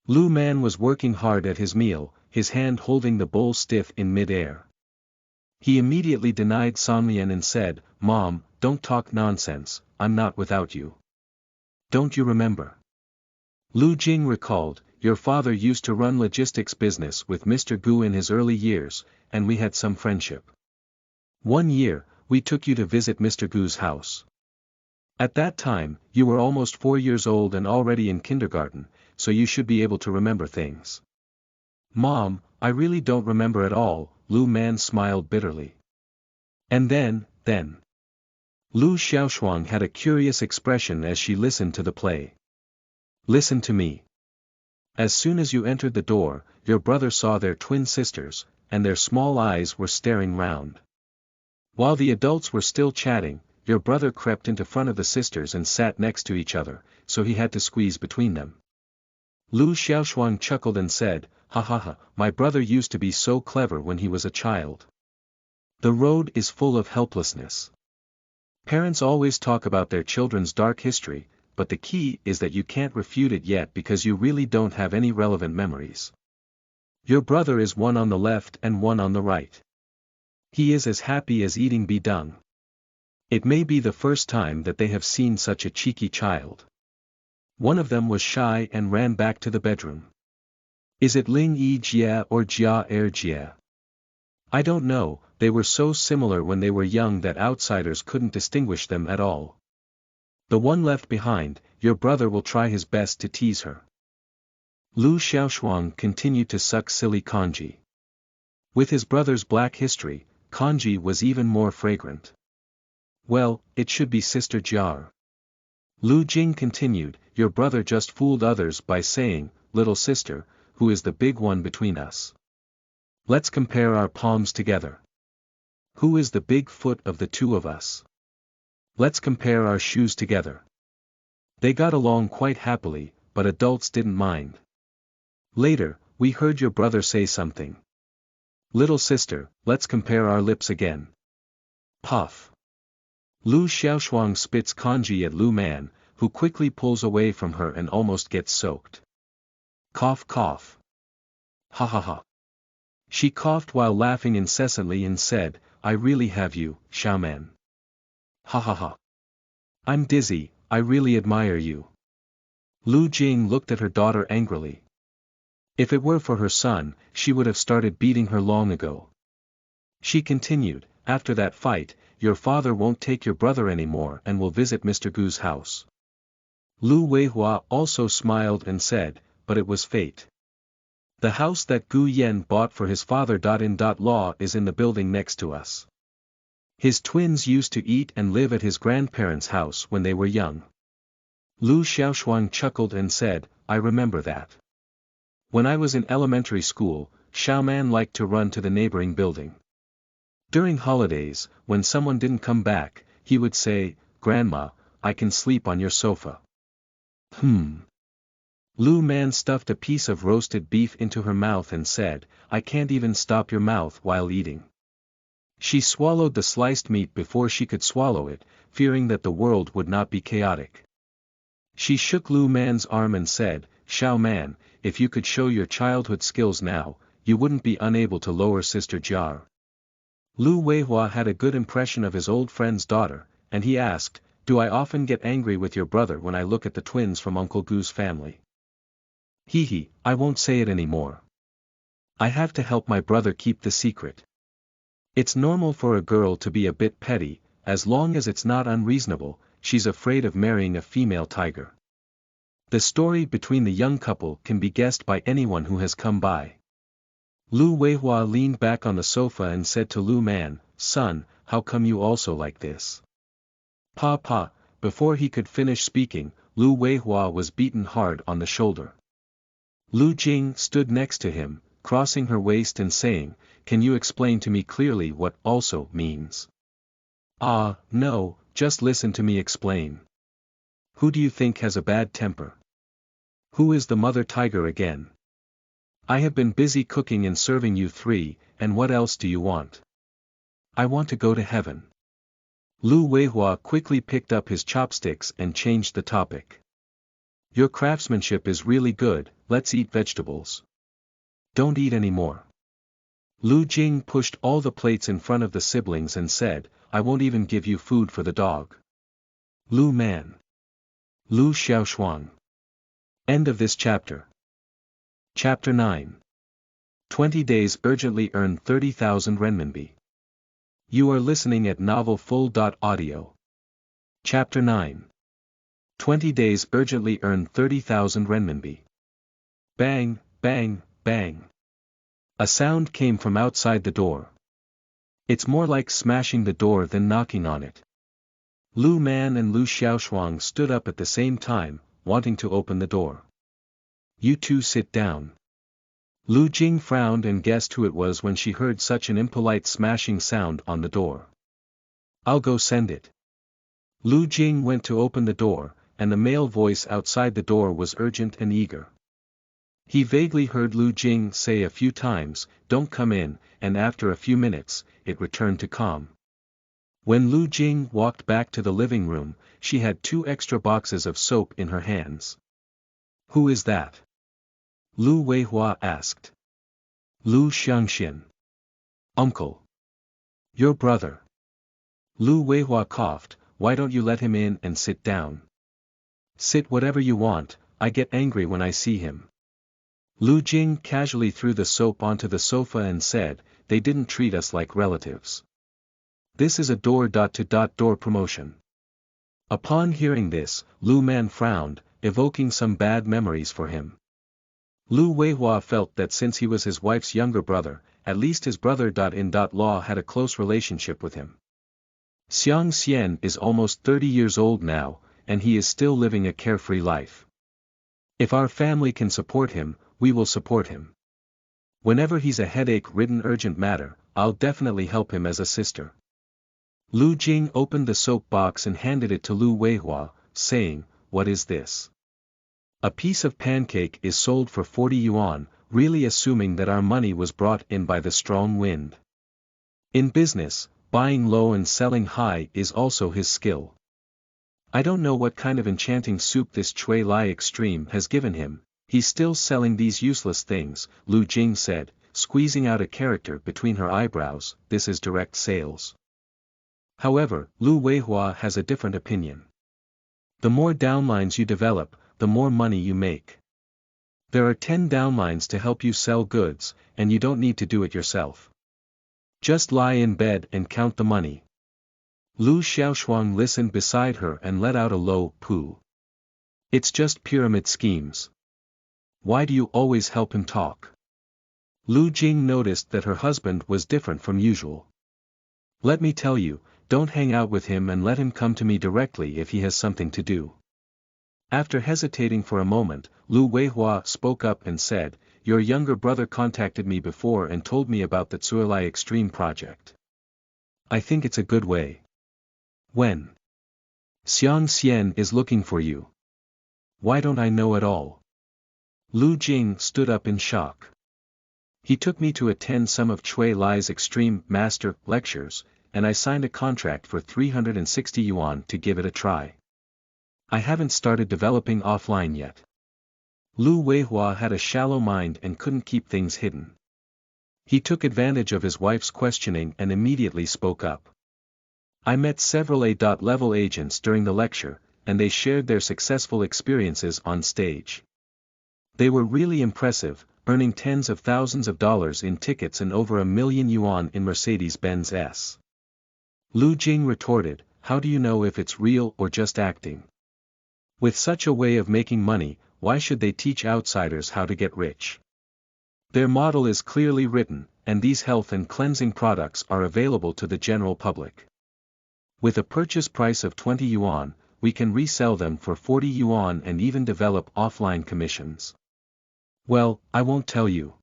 Lu Man was working hard at his meal, his hand holding the bowl stiff in mid-air. He immediately denied Sonlian and said, "Mom, don't talk nonsense, I'm not without you. Don't you remember?" Lu Jing recalled, "Your father used to run logistics business with Mr. Gu in his early years, and we had some friendship. One year, we took you to visit Mr. Gu's house. At that time, you were almost 4 years old and already in kindergarten, so you should be able to remember things." "Mom, I really don't remember at all," Lu Man smiled bitterly. And then. Lu Xiaoshuang had a curious expression as she listened to the play. "Listen to me. As soon as you entered the door, your brother saw their twin sisters, and their small eyes were staring round. While the adults were still chatting, your brother crept into front of the sisters and sat next to each other, so he had to squeeze between them." Lu Xiaoshuang chuckled and said, "Ha ha ha, my brother used to be so clever when he was a child. The road is full of helplessness. Parents always talk about their children's dark history, but the key is that you can't refute it yet because you really don't have any relevant memories. Your brother is one on the left and one on the right. He is as happy as eating bidang. It may be the first time that they have seen such a cheeky child. One of them was shy and ran back to the bedroom. Is it Ling Yi Jia or Jia'er Jia? I don't know, they were so similar when they were young that outsiders couldn't distinguish them at all. The one left behind, your brother will try his best to tease her." Lu Xiaoshuang continued to suck silly congee. With his brother's black history, congee was even more fragrant. "Well, it should be Sister Jia'er." Lu Jing continued, "Your brother just fooled others by saying, 'Little sister, who is the big one between us? Let's compare our palms together. Who is the big foot of the two of us? Let's compare our shoes together.'" They got along quite happily, but adults didn't mind. Later, we heard your brother say something. "Little sister, let's compare our lips again." Puff. Lu Xiaoshuang spits congee at Lu Man, who quickly pulls away from her and almost gets soaked. Cough cough. Ha ha ha. She coughed while laughing incessantly and said, "I really have you, Xiaoman. Ha ha ha. I'm dizzy, I really admire you." Lu Jing looked at her daughter angrily. If it were for her son, she would have started beating her long ago. She continued, "After that fight, your father won't take your brother anymore and will visit Mr. Gu's house." Lu Weihua also smiled and said, "But it was fate. The house that Gu Yen bought for his father-in-law is in the building next to us. His twins used to eat and live at his grandparents' house when they were young." Lu Xiaoshuang chuckled and said, "I remember that. When I was in elementary school, Xiaoman liked to run to the neighboring building. During holidays, when someone didn't come back, he would say, 'Grandma, I can sleep on your sofa.'" Lu Man stuffed a piece of roasted beef into her mouth and said, "I can't even stop your mouth while eating." She swallowed the sliced meat before she could swallow it, fearing that the world would not be chaotic. She shook Lu Man's arm and said, "Xiao Man, if you could show your childhood skills now, you wouldn't be unable to lower Sister Jia'er." Lu Weihua had a good impression of his old friend's daughter, and he asked, "Do I often get angry with your brother when I look at the twins from Uncle Gu's family?" "Hee, I won't say it anymore. I have to help my brother keep the secret. It's normal for a girl to be a bit petty, as long as it's not unreasonable. She's afraid of marrying a female tiger." The story between the young couple can be guessed by anyone who has come by. Lu Weihua leaned back on the sofa and said to Lu Man, "Son, how come you also like this?" Pa. Before he could finish speaking, Lu Weihua was beaten hard on the shoulder. Lu Jing stood next to him, crossing her waist and saying, "Can you explain to me clearly what 'also' means?" "Ah, no, just listen to me explain. Who do you think has a bad temper? Who is the mother tiger again? I have been busy cooking and serving you three, and what else do you want?" "I want to go to heaven." Lu Weihua quickly picked up his chopsticks and changed the topic. Your craftsmanship is really good, let's eat vegetables. Don't eat any more. Lu Jing pushed all the plates in front of the siblings and said, I won't even give you food for the dog. Lu Man. Lu Xiaoshuang. End of this chapter. Chapter 9. 20 days urgently earn 30,000 renminbi. You are listening at novelfull.audio. Chapter 9. 20 days urgently earn 30,000 renminbi. Bang, bang, bang. A sound came from outside the door. It's more like smashing the door than knocking on it. Lu Man and Lu Xiaoshuang stood up at the same time, wanting to open the door. You two sit down. Lu Jing frowned and guessed who it was when she heard such an impolite smashing sound on the door. I'll go send it. Lu Jing went to open the door, and the male voice outside the door was urgent and eager. He vaguely heard Lu Jing say a few times, don't come in, and after a few minutes, it returned to calm. When Lu Jing walked back to the living room, she had 2 extra boxes of soap in her hands. Who is that? Lu Weihua asked. Lu Xiangxin. Uncle. Your brother. Lu Weihua coughed, why don't you let him in and sit down? Sit whatever you want, I get angry when I see him. Lu Jing casually threw the soap onto the sofa and said, they didn't treat us like relatives. This is a door-to-door promotion. Upon hearing this, Lu Man frowned, evoking some bad memories for him. Lu Weihua felt that since he was his wife's younger brother, at least his brother-in-law had a close relationship with him. Xiang Xian is almost 30 years old now, and he is still living a carefree life. If our family can support him, we will support him. Whenever he's a headache-ridden urgent matter, I'll definitely help him as a sister. Lu Jing opened the soap box and handed it to Lu Weihua, saying, what is this? A piece of pancake is sold for 40 yuan, really assuming that our money was brought in by the strong wind. In business, buying low and selling high is also his skill. I don't know what kind of enchanting soup this Chui Lai Extreme has given him, he's still selling these useless things, Lu Jing said, squeezing out a character between her eyebrows, this is direct sales. However, Lu Weihua has a different opinion. The more downlines you develop, the more money you make. There are 10 downlines to help you sell goods, and you don't need to do it yourself. Just lie in bed and count the money. Lu Xiaoshuang listened beside her and let out a low poo. It's just pyramid schemes. Why do you always help him talk? Lu Jing noticed that her husband was different from usual. Let me tell you, don't hang out with him and let him come to me directly if he has something to do. After hesitating for a moment, Lu Weihua spoke up and said, your younger brother contacted me before and told me about the Chui Lai Extreme project. I think it's a good way. When? Xiang Xian is looking for you. Why don't I know at all? Lu Jing stood up in shock. He took me to attend some of Chui Lai's Extreme Master lectures, and I signed a contract for 360 yuan to give it a try. I haven't started developing offline yet. Lu Weihua had a shallow mind and couldn't keep things hidden. He took advantage of his wife's questioning and immediately spoke up. I met several A-level agents during the lecture, and they shared their successful experiences on stage. They were really impressive, earning tens of thousands of dollars in tickets and over 1 million yuan in Mercedes-Benz S. Lu Jing retorted, how do you know if it's real or just acting? With such a way of making money, why should they teach outsiders how to get rich? Their model is clearly written, and these health and cleansing products are available to the general public. With a purchase price of 20 yuan, we can resell them for 40 yuan and even develop offline commissions. Well, I won't tell you.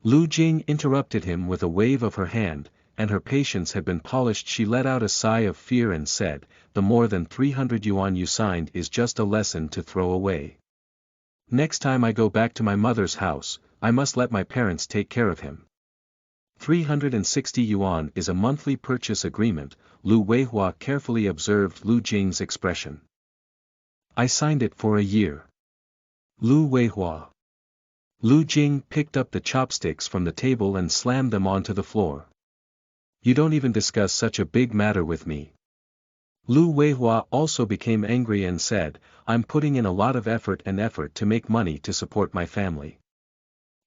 Lu Jing interrupted him with a wave of her hand, and her patience had been polished. She let out a sigh of fear and said, the more than 300 yuan you signed is just a lesson to throw away. Next time I go back to my mother's house, I must let my parents take care of him. 360 yuan is a monthly purchase agreement. Lu Weihua carefully observed Lu Jing's expression. I signed it for a year. Lu Weihua. Lu Jing picked up the chopsticks from the table and slammed them onto the floor. You don't even discuss such a big matter with me. Lu Weihua also became angry and said, I'm putting in a lot of effort to make money to support my family.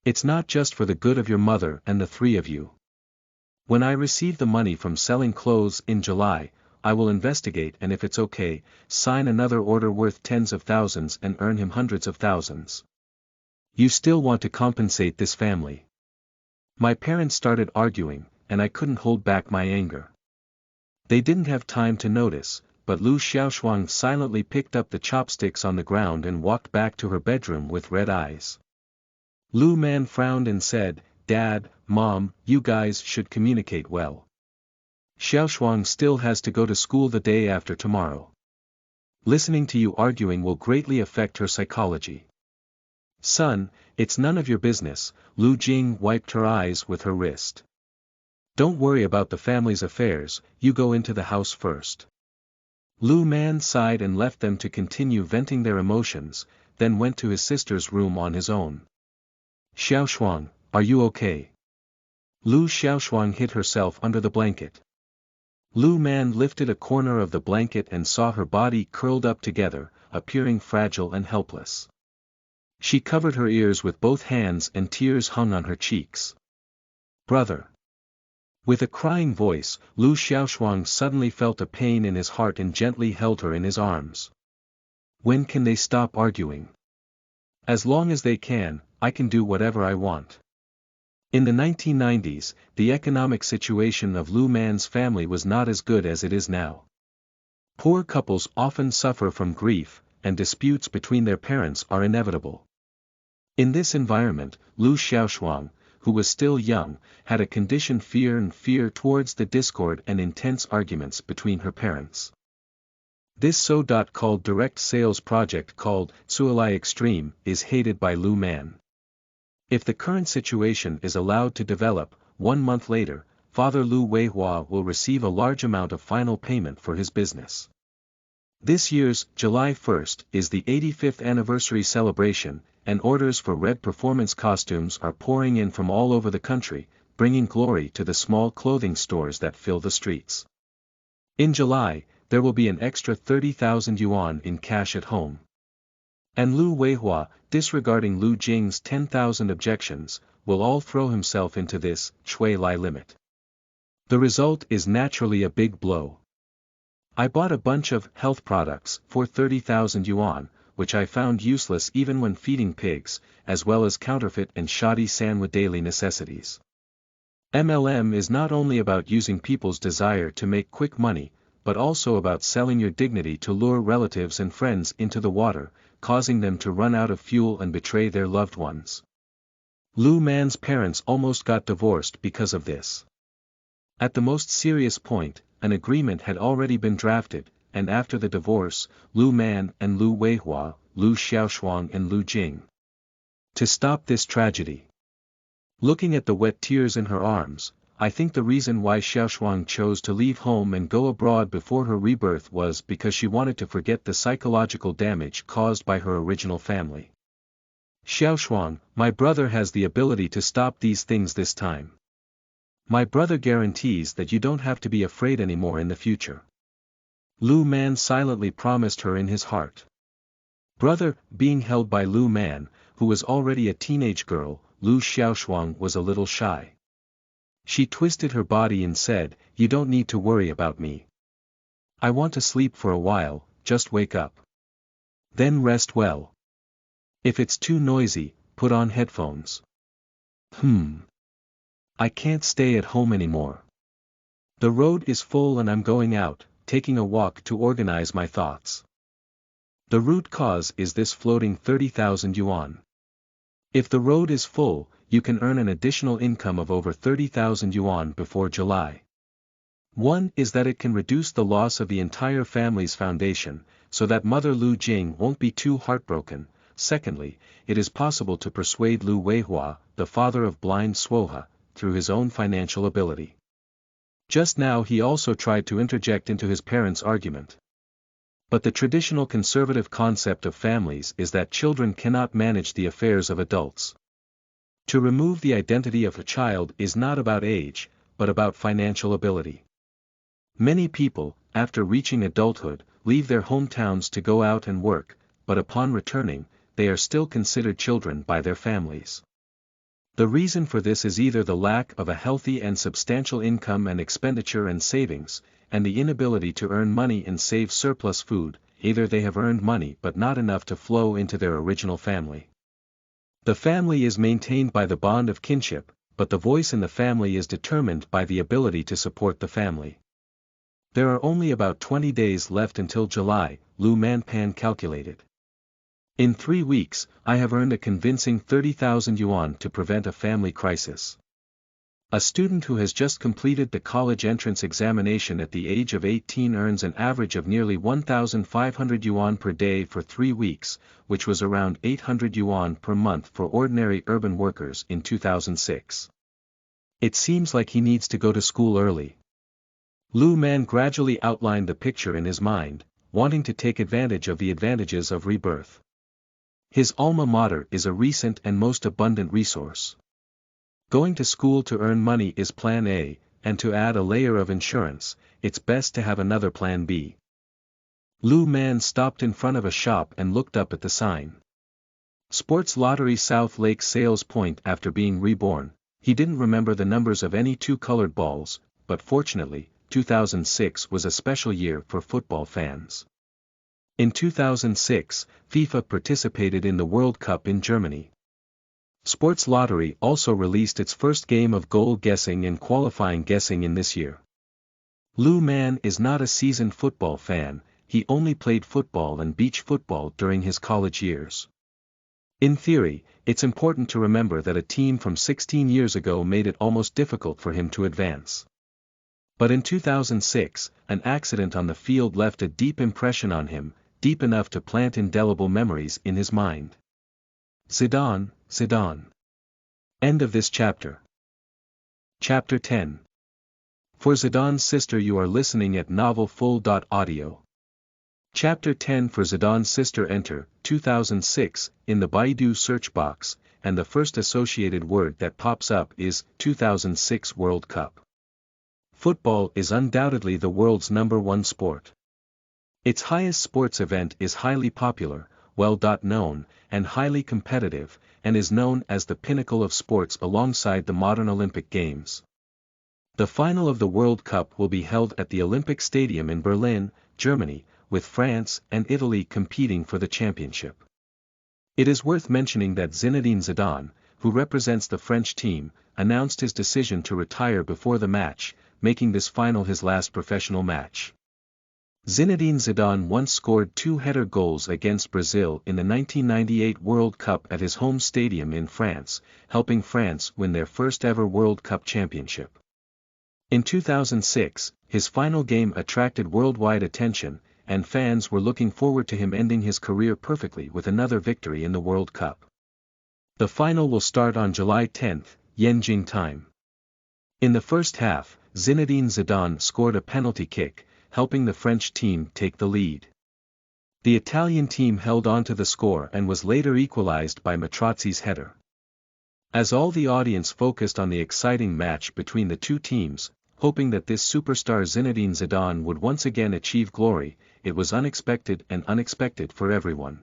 It's not just for the good of your mother and the three of you. When I receive the money from selling clothes in July, I will investigate and if it's okay, sign another order worth tens of thousands and earn him hundreds of thousands. You still want to compensate this family. My parents started arguing, and I couldn't hold back my anger. They didn't have time to notice, but Lu Xiaoshuang silently picked up the chopsticks on the ground and walked back to her bedroom with red eyes. Lu Man frowned and said, Dad, Mom, you guys should communicate well. Xiaoshuang still has to go to school the day after tomorrow. Listening to you arguing will greatly affect her psychology. Son, it's none of your business. Lu Jing wiped her eyes with her wrist. Don't worry about the family's affairs, you go into the house first. Lu Man sighed and left them to continue venting their emotions, then went to his sister's room on his own. Xiaoshuang, are you okay? Lu Xiaoshuang hid herself under the blanket. Lu Man lifted a corner of the blanket and saw her body curled up together, appearing fragile and helpless. She covered her ears with both hands and tears hung on her cheeks. Brother. With a crying voice, Lu Xiaoshuang suddenly felt a pain in his heart and gently held her in his arms. When can they stop arguing? As long as they can, I can do whatever I want. In the 1990s, the economic situation of Lu Man's family was not as good as it is now. Poor couples often suffer from grief, and disputes between their parents are inevitable. In this environment, Lu Xiaoshuang, who was still young, had a conditioned fear towards the discord and intense arguments between her parents. This so-called direct sales project called Suolai Extreme is hated by Lu Man. If the current situation is allowed to develop, 1 month later, Father Lu Weihua will receive a large amount of final payment for his business. This year's July 1st is the 85th anniversary celebration, and orders for red performance costumes are pouring in from all over the country, bringing glory to the small clothing stores that fill the streets. In July, there will be an extra 30,000 yuan in cash at home. And Lu Weihua, disregarding Lu Jing's 10,000 objections, will all throw himself into this Chui Lai limit. The result is naturally a big blow. I bought a bunch of health products for 30,000 yuan, which I found useless even when feeding pigs, as well as counterfeit and shoddy Sanwa daily necessities. MLM is not only about using people's desire to make quick money, but also about selling your dignity to lure relatives and friends into the water, causing them to run out of fuel and betray their loved ones. Lu Man's parents almost got divorced because of this. At the most serious point, an agreement had already been drafted, and after the divorce, Lu Man and Lu Weihua, Lu Xiaoshuang and Lu Jing. To stop this tragedy. Looking at the wet tears in her arms, I think the reason why Xiaoshuang chose to leave home and go abroad before her rebirth was because she wanted to forget the psychological damage caused by her original family. Xiaoshuang, my brother has the ability to stop these things this time. My brother guarantees that you don't have to be afraid anymore in the future. Lu Man silently promised her in his heart. Brother, being held by Lu Man, who was already a teenage girl, Lu Xiaoshuang was a little shy. She twisted her body and said, you don't need to worry about me. I want to sleep for a while, just wake up. Then rest well. If it's too noisy, put on headphones. I can't stay at home anymore. The road is full and I'm going out, taking a walk to organize my thoughts. The root cause is this floating 30,000 yuan. If the road is full, you can earn an additional income of over 30,000 yuan before July. One is that it can reduce the loss of the entire family's foundation, so that Mother Lu Jing won't be too heartbroken. Secondly, it is possible to persuade Lu Weihua, the father of blind Suoha, through his own financial ability. Just now he also tried to interject into his parents' argument. But the traditional conservative concept of families is that children cannot manage the affairs of adults. To remove the identity of a child is not about age, but about financial ability. Many people, after reaching adulthood, leave their hometowns to go out and work, but upon returning, they are still considered children by their families. The reason for this is either the lack of a healthy and substantial income and expenditure and savings, and the inability to earn money and save surplus food, either they have earned money but not enough to flow into their original family. The family is maintained by the bond of kinship, but the voice in the family is determined by the ability to support the family. There are only about 20 days left until July, Lu Manpan calculated. In 3 weeks, I have earned a convincing 30,000 yuan to prevent a family crisis. A student who has just completed the college entrance examination at the age of 18 earns an average of nearly 1,500 yuan per day for 3 weeks, which was around 800 yuan per month for ordinary urban workers in 2006. It seems like he needs to go to school early. Lu Man gradually outlined the picture in his mind, wanting to take advantage of the advantages of rebirth. His alma mater is a recent and most abundant resource. Going to school to earn money is plan A, and to add a layer of insurance, it's best to have another plan B. Lu Man stopped in front of a shop and looked up at the sign. Sports Lottery South Lake Sales Point. After being reborn, he didn't remember the numbers of any two colored balls, but fortunately, 2006 was a special year for football fans. In 2006, FIFA participated in the World Cup in Germany. Sports Lottery also released its first game of goal guessing and qualifying guessing in this year. Lu Man is not a seasoned football fan, he only played football and beach football during his college years. In theory, it's important to remember that a team from 16 years ago made it almost difficult for him to advance. But in 2006, an accident on the field left a deep impression on him, deep enough to plant indelible memories in his mind. Zidane, Zidane. End of this chapter. Chapter 10. For Zidane's sister. You are listening at novelfull.audio. Chapter 10. For Zidane's sister. Enter 2006 in the Baidu search box, and the first associated word that pops up is 2006 World Cup. Football is undoubtedly the world's #1 sport. Its highest sports event is highly popular, well-known, and highly competitive, and is known as the pinnacle of sports alongside the modern Olympic Games. The final of the World Cup will be held at the Olympic Stadium in Berlin, Germany, with France and Italy competing for the championship. It is worth mentioning that Zinedine Zidane, who represents the French team, announced his decision to retire before the match, making this final his last professional match. Zinedine Zidane once scored 2 header goals against Brazil in the 1998 World Cup at his home stadium in France, helping France win their first ever World Cup championship. In 2006, his final game attracted worldwide attention, and fans were looking forward to him ending his career perfectly with another victory in the World Cup. The final will start on July 10, Yenjing time. In the first half, Zinedine Zidane scored a penalty kick, helping the French team take the lead. The Italian team held on to the score and was later equalized by Materazzi's header. As all the audience focused on the exciting match between the two teams, hoping that this superstar Zinedine Zidane would once again achieve glory, it was unexpected for everyone.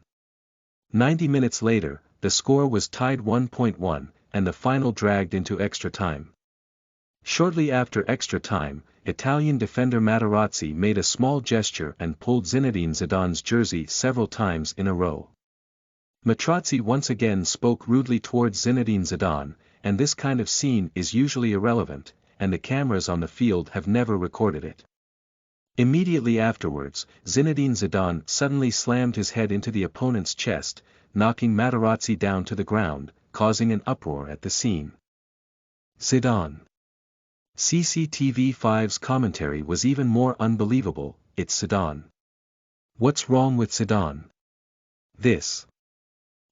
90 minutes later, the score was tied 1-1, and the final dragged into extra time. Shortly after extra time, Italian defender Materazzi made a small gesture and pulled Zinedine Zidane's jersey several times in a row. Materazzi once again spoke rudely towards Zinedine Zidane, and this kind of scene is usually irrelevant, and the cameras on the field have never recorded it. Immediately afterwards, Zinedine Zidane suddenly slammed his head into the opponent's chest, knocking Materazzi down to the ground, causing an uproar at the scene. Zidane. CCTV5's commentary was even more unbelievable. It's Zidane. What's wrong with Zidane? This.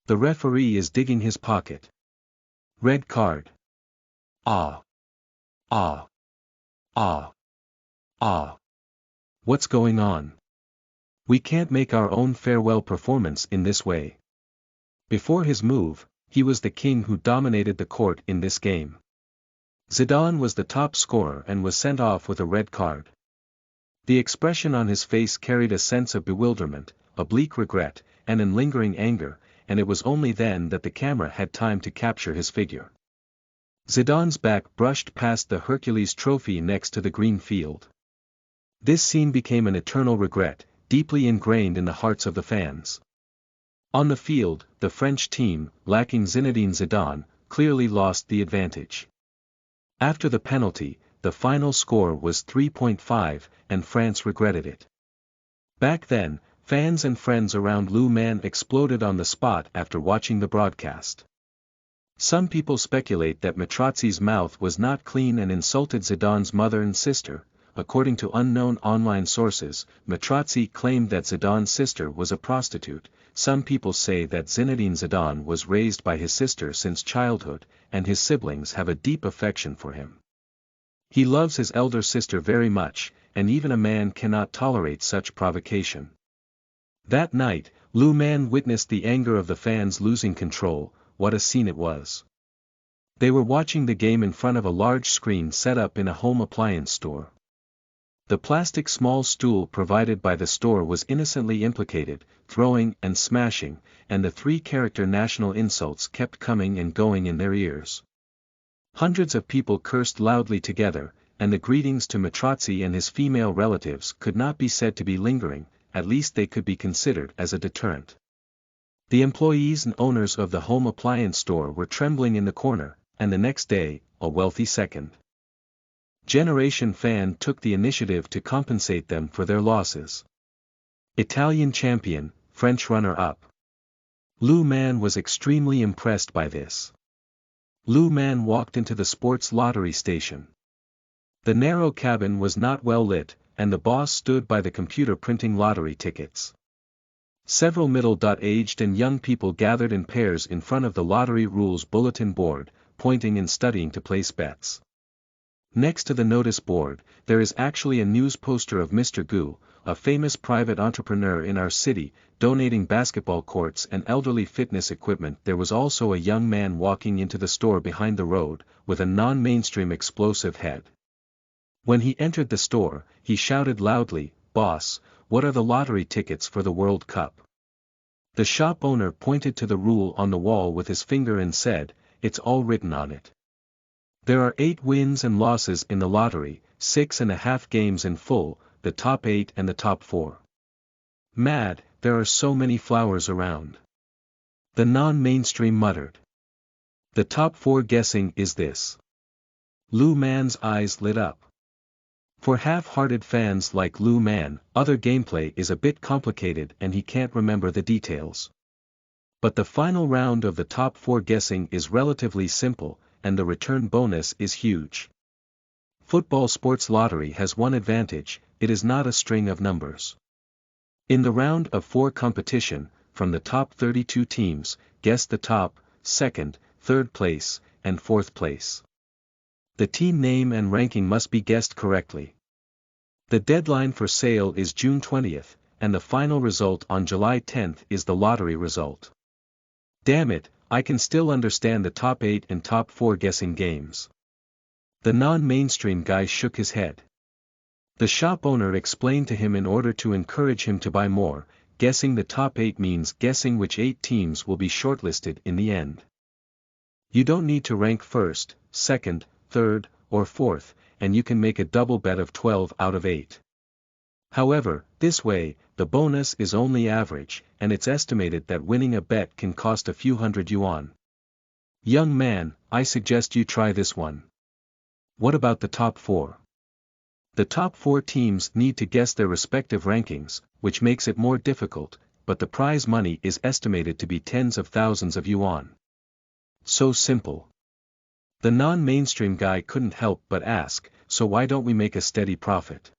The referee is digging his pocket. Red card. Ah. Ah. Ah. Ah. What's going on? We can't make our own farewell performance in this way. Before his move, he was the king who dominated the court in this game. Zidane was the top scorer and was sent off with a red card. The expression on his face carried a sense of bewilderment, oblique regret, and an lingering anger, and it was only then that the camera had time to capture his figure. Zidane's back brushed past the Hercules trophy next to the green field. This scene became an eternal regret, deeply ingrained in the hearts of the fans. On the field, the French team, lacking Zinedine Zidane, clearly lost the advantage. After the penalty, the final score was 3.5, and France regretted it. Back then, fans and friends around Le Mans exploded on the spot after watching the broadcast. Some people speculate that Matrazzi's mouth was not clean and insulted Zidane's mother and sister. According to unknown online sources, Matrazzi claimed that Zidane's sister was a prostitute. Some people say that Zinedine Zidane was raised by his sister since childhood, and his siblings have a deep affection for him. He loves his elder sister very much, and even a man cannot tolerate such provocation. That night, Le Mans witnessed the anger of the fans losing control. What a scene it was. They were watching the game in front of a large screen set up in a home appliance store. The plastic small stool provided by the store was innocently implicated, throwing and smashing, and the three-character national insults kept coming and going in their ears. Hundreds of people cursed loudly together, and the greetings to Matrazzi and his female relatives could not be said to be lingering, at least they could be considered as a deterrent. The employees and owners of the home appliance store were trembling in the corner, and the next day, a wealthy second generation fan took the initiative to compensate them for their losses. Italian champion, French runner-up. Le Mans was extremely impressed by this. Le Mans walked into the sports lottery station. The narrow cabin was not well lit, and the boss stood by the computer printing lottery tickets. Several middle-aged and young people gathered in pairs in front of the lottery rules bulletin board, pointing and studying to place bets. Next to the notice board, there is actually a news poster of Mr. Gu, a famous private entrepreneur in our city, donating basketball courts and elderly fitness equipment. There was also a young man walking into the store behind the road, with a non-mainstream explosive head. When he entered the store, he shouted loudly, "Boss, what are the lottery tickets for the World Cup?" The shop owner pointed to the rule on the wall with his finger and said, "It's all written on it. There are 8 wins and losses in the lottery, 6.5 games in full, the top 8 and the top 4. Mad, there are so many flowers around." The non-mainstream muttered. "The top 4 guessing is this." Le Mans' eyes lit up. For half-hearted fans like Le Mans, other gameplay is a bit complicated and he can't remember the details. But the final round of the top 4 guessing is relatively simple, and the return bonus is huge. Football sports lottery has one advantage: it is not a string of numbers. In the round of 4 competition, from the top 32 teams, guess the top, second, third place, and fourth place. The team name and ranking must be guessed correctly. The deadline for sale is June 20th, and the final result on July 10th is the lottery result. Damn it, I can still understand the top 8 and top 4 guessing games. The non-mainstream guy shook his head. The shop owner explained to him in order to encourage him to buy more, guessing the top 8 means guessing which 8 teams will be shortlisted in the end. You don't need to rank first, second, third, or fourth, and you can make a double bet of 12 out of 8. However, this way, the bonus is only average, and it's estimated that winning a bet can cost a few hundred yuan. Young man, I suggest you try this one. What about the top 4? The top 4 teams need to guess their respective rankings, which makes it more difficult, but the prize money is estimated to be tens of thousands of yuan. So simple. The non-mainstream guy couldn't help but ask, so why don't we make a steady profit?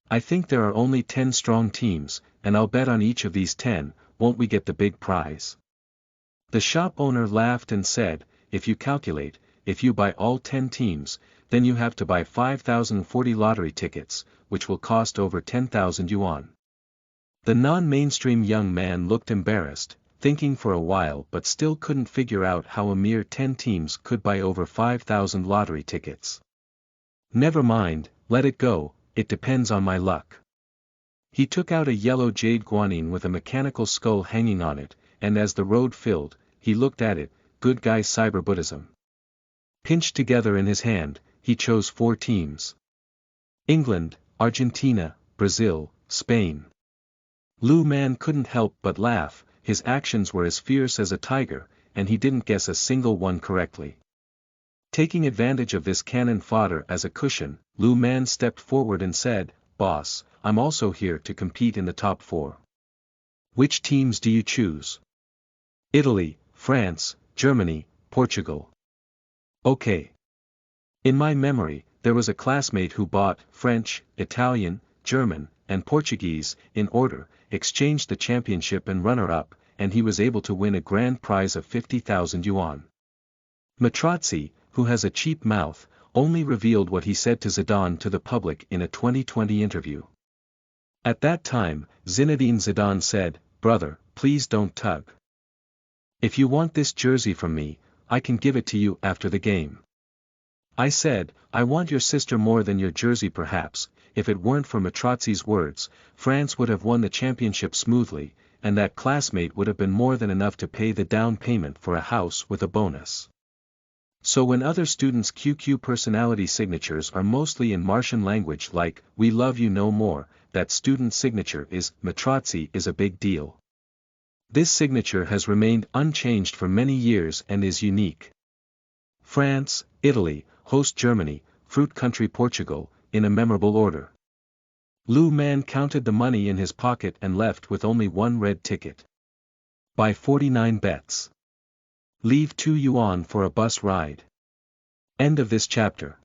I think there are only 10 strong teams, and I'll bet on each of these 10, won't we get the big prize? The shop owner laughed and said, if you calculate, if you buy all 10 teams, then you have to buy 5,040 lottery tickets, which will cost over 10,000 yuan. The non-mainstream young man looked embarrassed, thinking for a while but still couldn't figure out how a mere 10 teams could buy over 5,000 lottery tickets. Never mind, let it go, it depends on my luck. He took out a yellow jade guanyin with a mechanical skull hanging on it, and as the road filled, he looked at it, good guy cyber Buddhism. Pinched together in his hand, he chose 4 teams. England, Argentina, Brazil, Spain. Lu Man couldn't help but laugh, his actions were as fierce as a tiger, and he didn't guess a single one correctly. Taking advantage of this cannon fodder as a cushion, Lu Man stepped forward and said, "Boss, I'm also here to compete in the top 4. Which teams do you choose?" "Italy, France, Germany, Portugal." "Okay." In my memory, there was a classmate who bought French, Italian, German, and Portuguese, in order, exchanged the championship and runner-up, and he was able to win a grand prize of 50,000 yuan. Matrazzi, who has a cheap mouth, only revealed what he said to Zidane to the public in a 2020 interview. At that time, Zinedine Zidane said, "Brother, please don't tug. If you want this jersey from me, I can give it to you after the game." I said, "I want your sister more than your jersey perhaps." If it weren't for Matrazzi's words, France would have won the championship smoothly, and that classmate would have been more than enough to pay the down payment for a house with a bonus. So when other students' QQ personality signatures are mostly in Martian language like, "We love you no more," that student signature is, Matrazzi is a big deal. This signature has remained unchanged for many years and is unique. France, Italy, host Germany, fruit country Portugal, in a memorable order. Lu Man counted the money in his pocket and left with only 1 red ticket. Buy 49 bets. Leave 2 yuan for a bus ride. End of this chapter.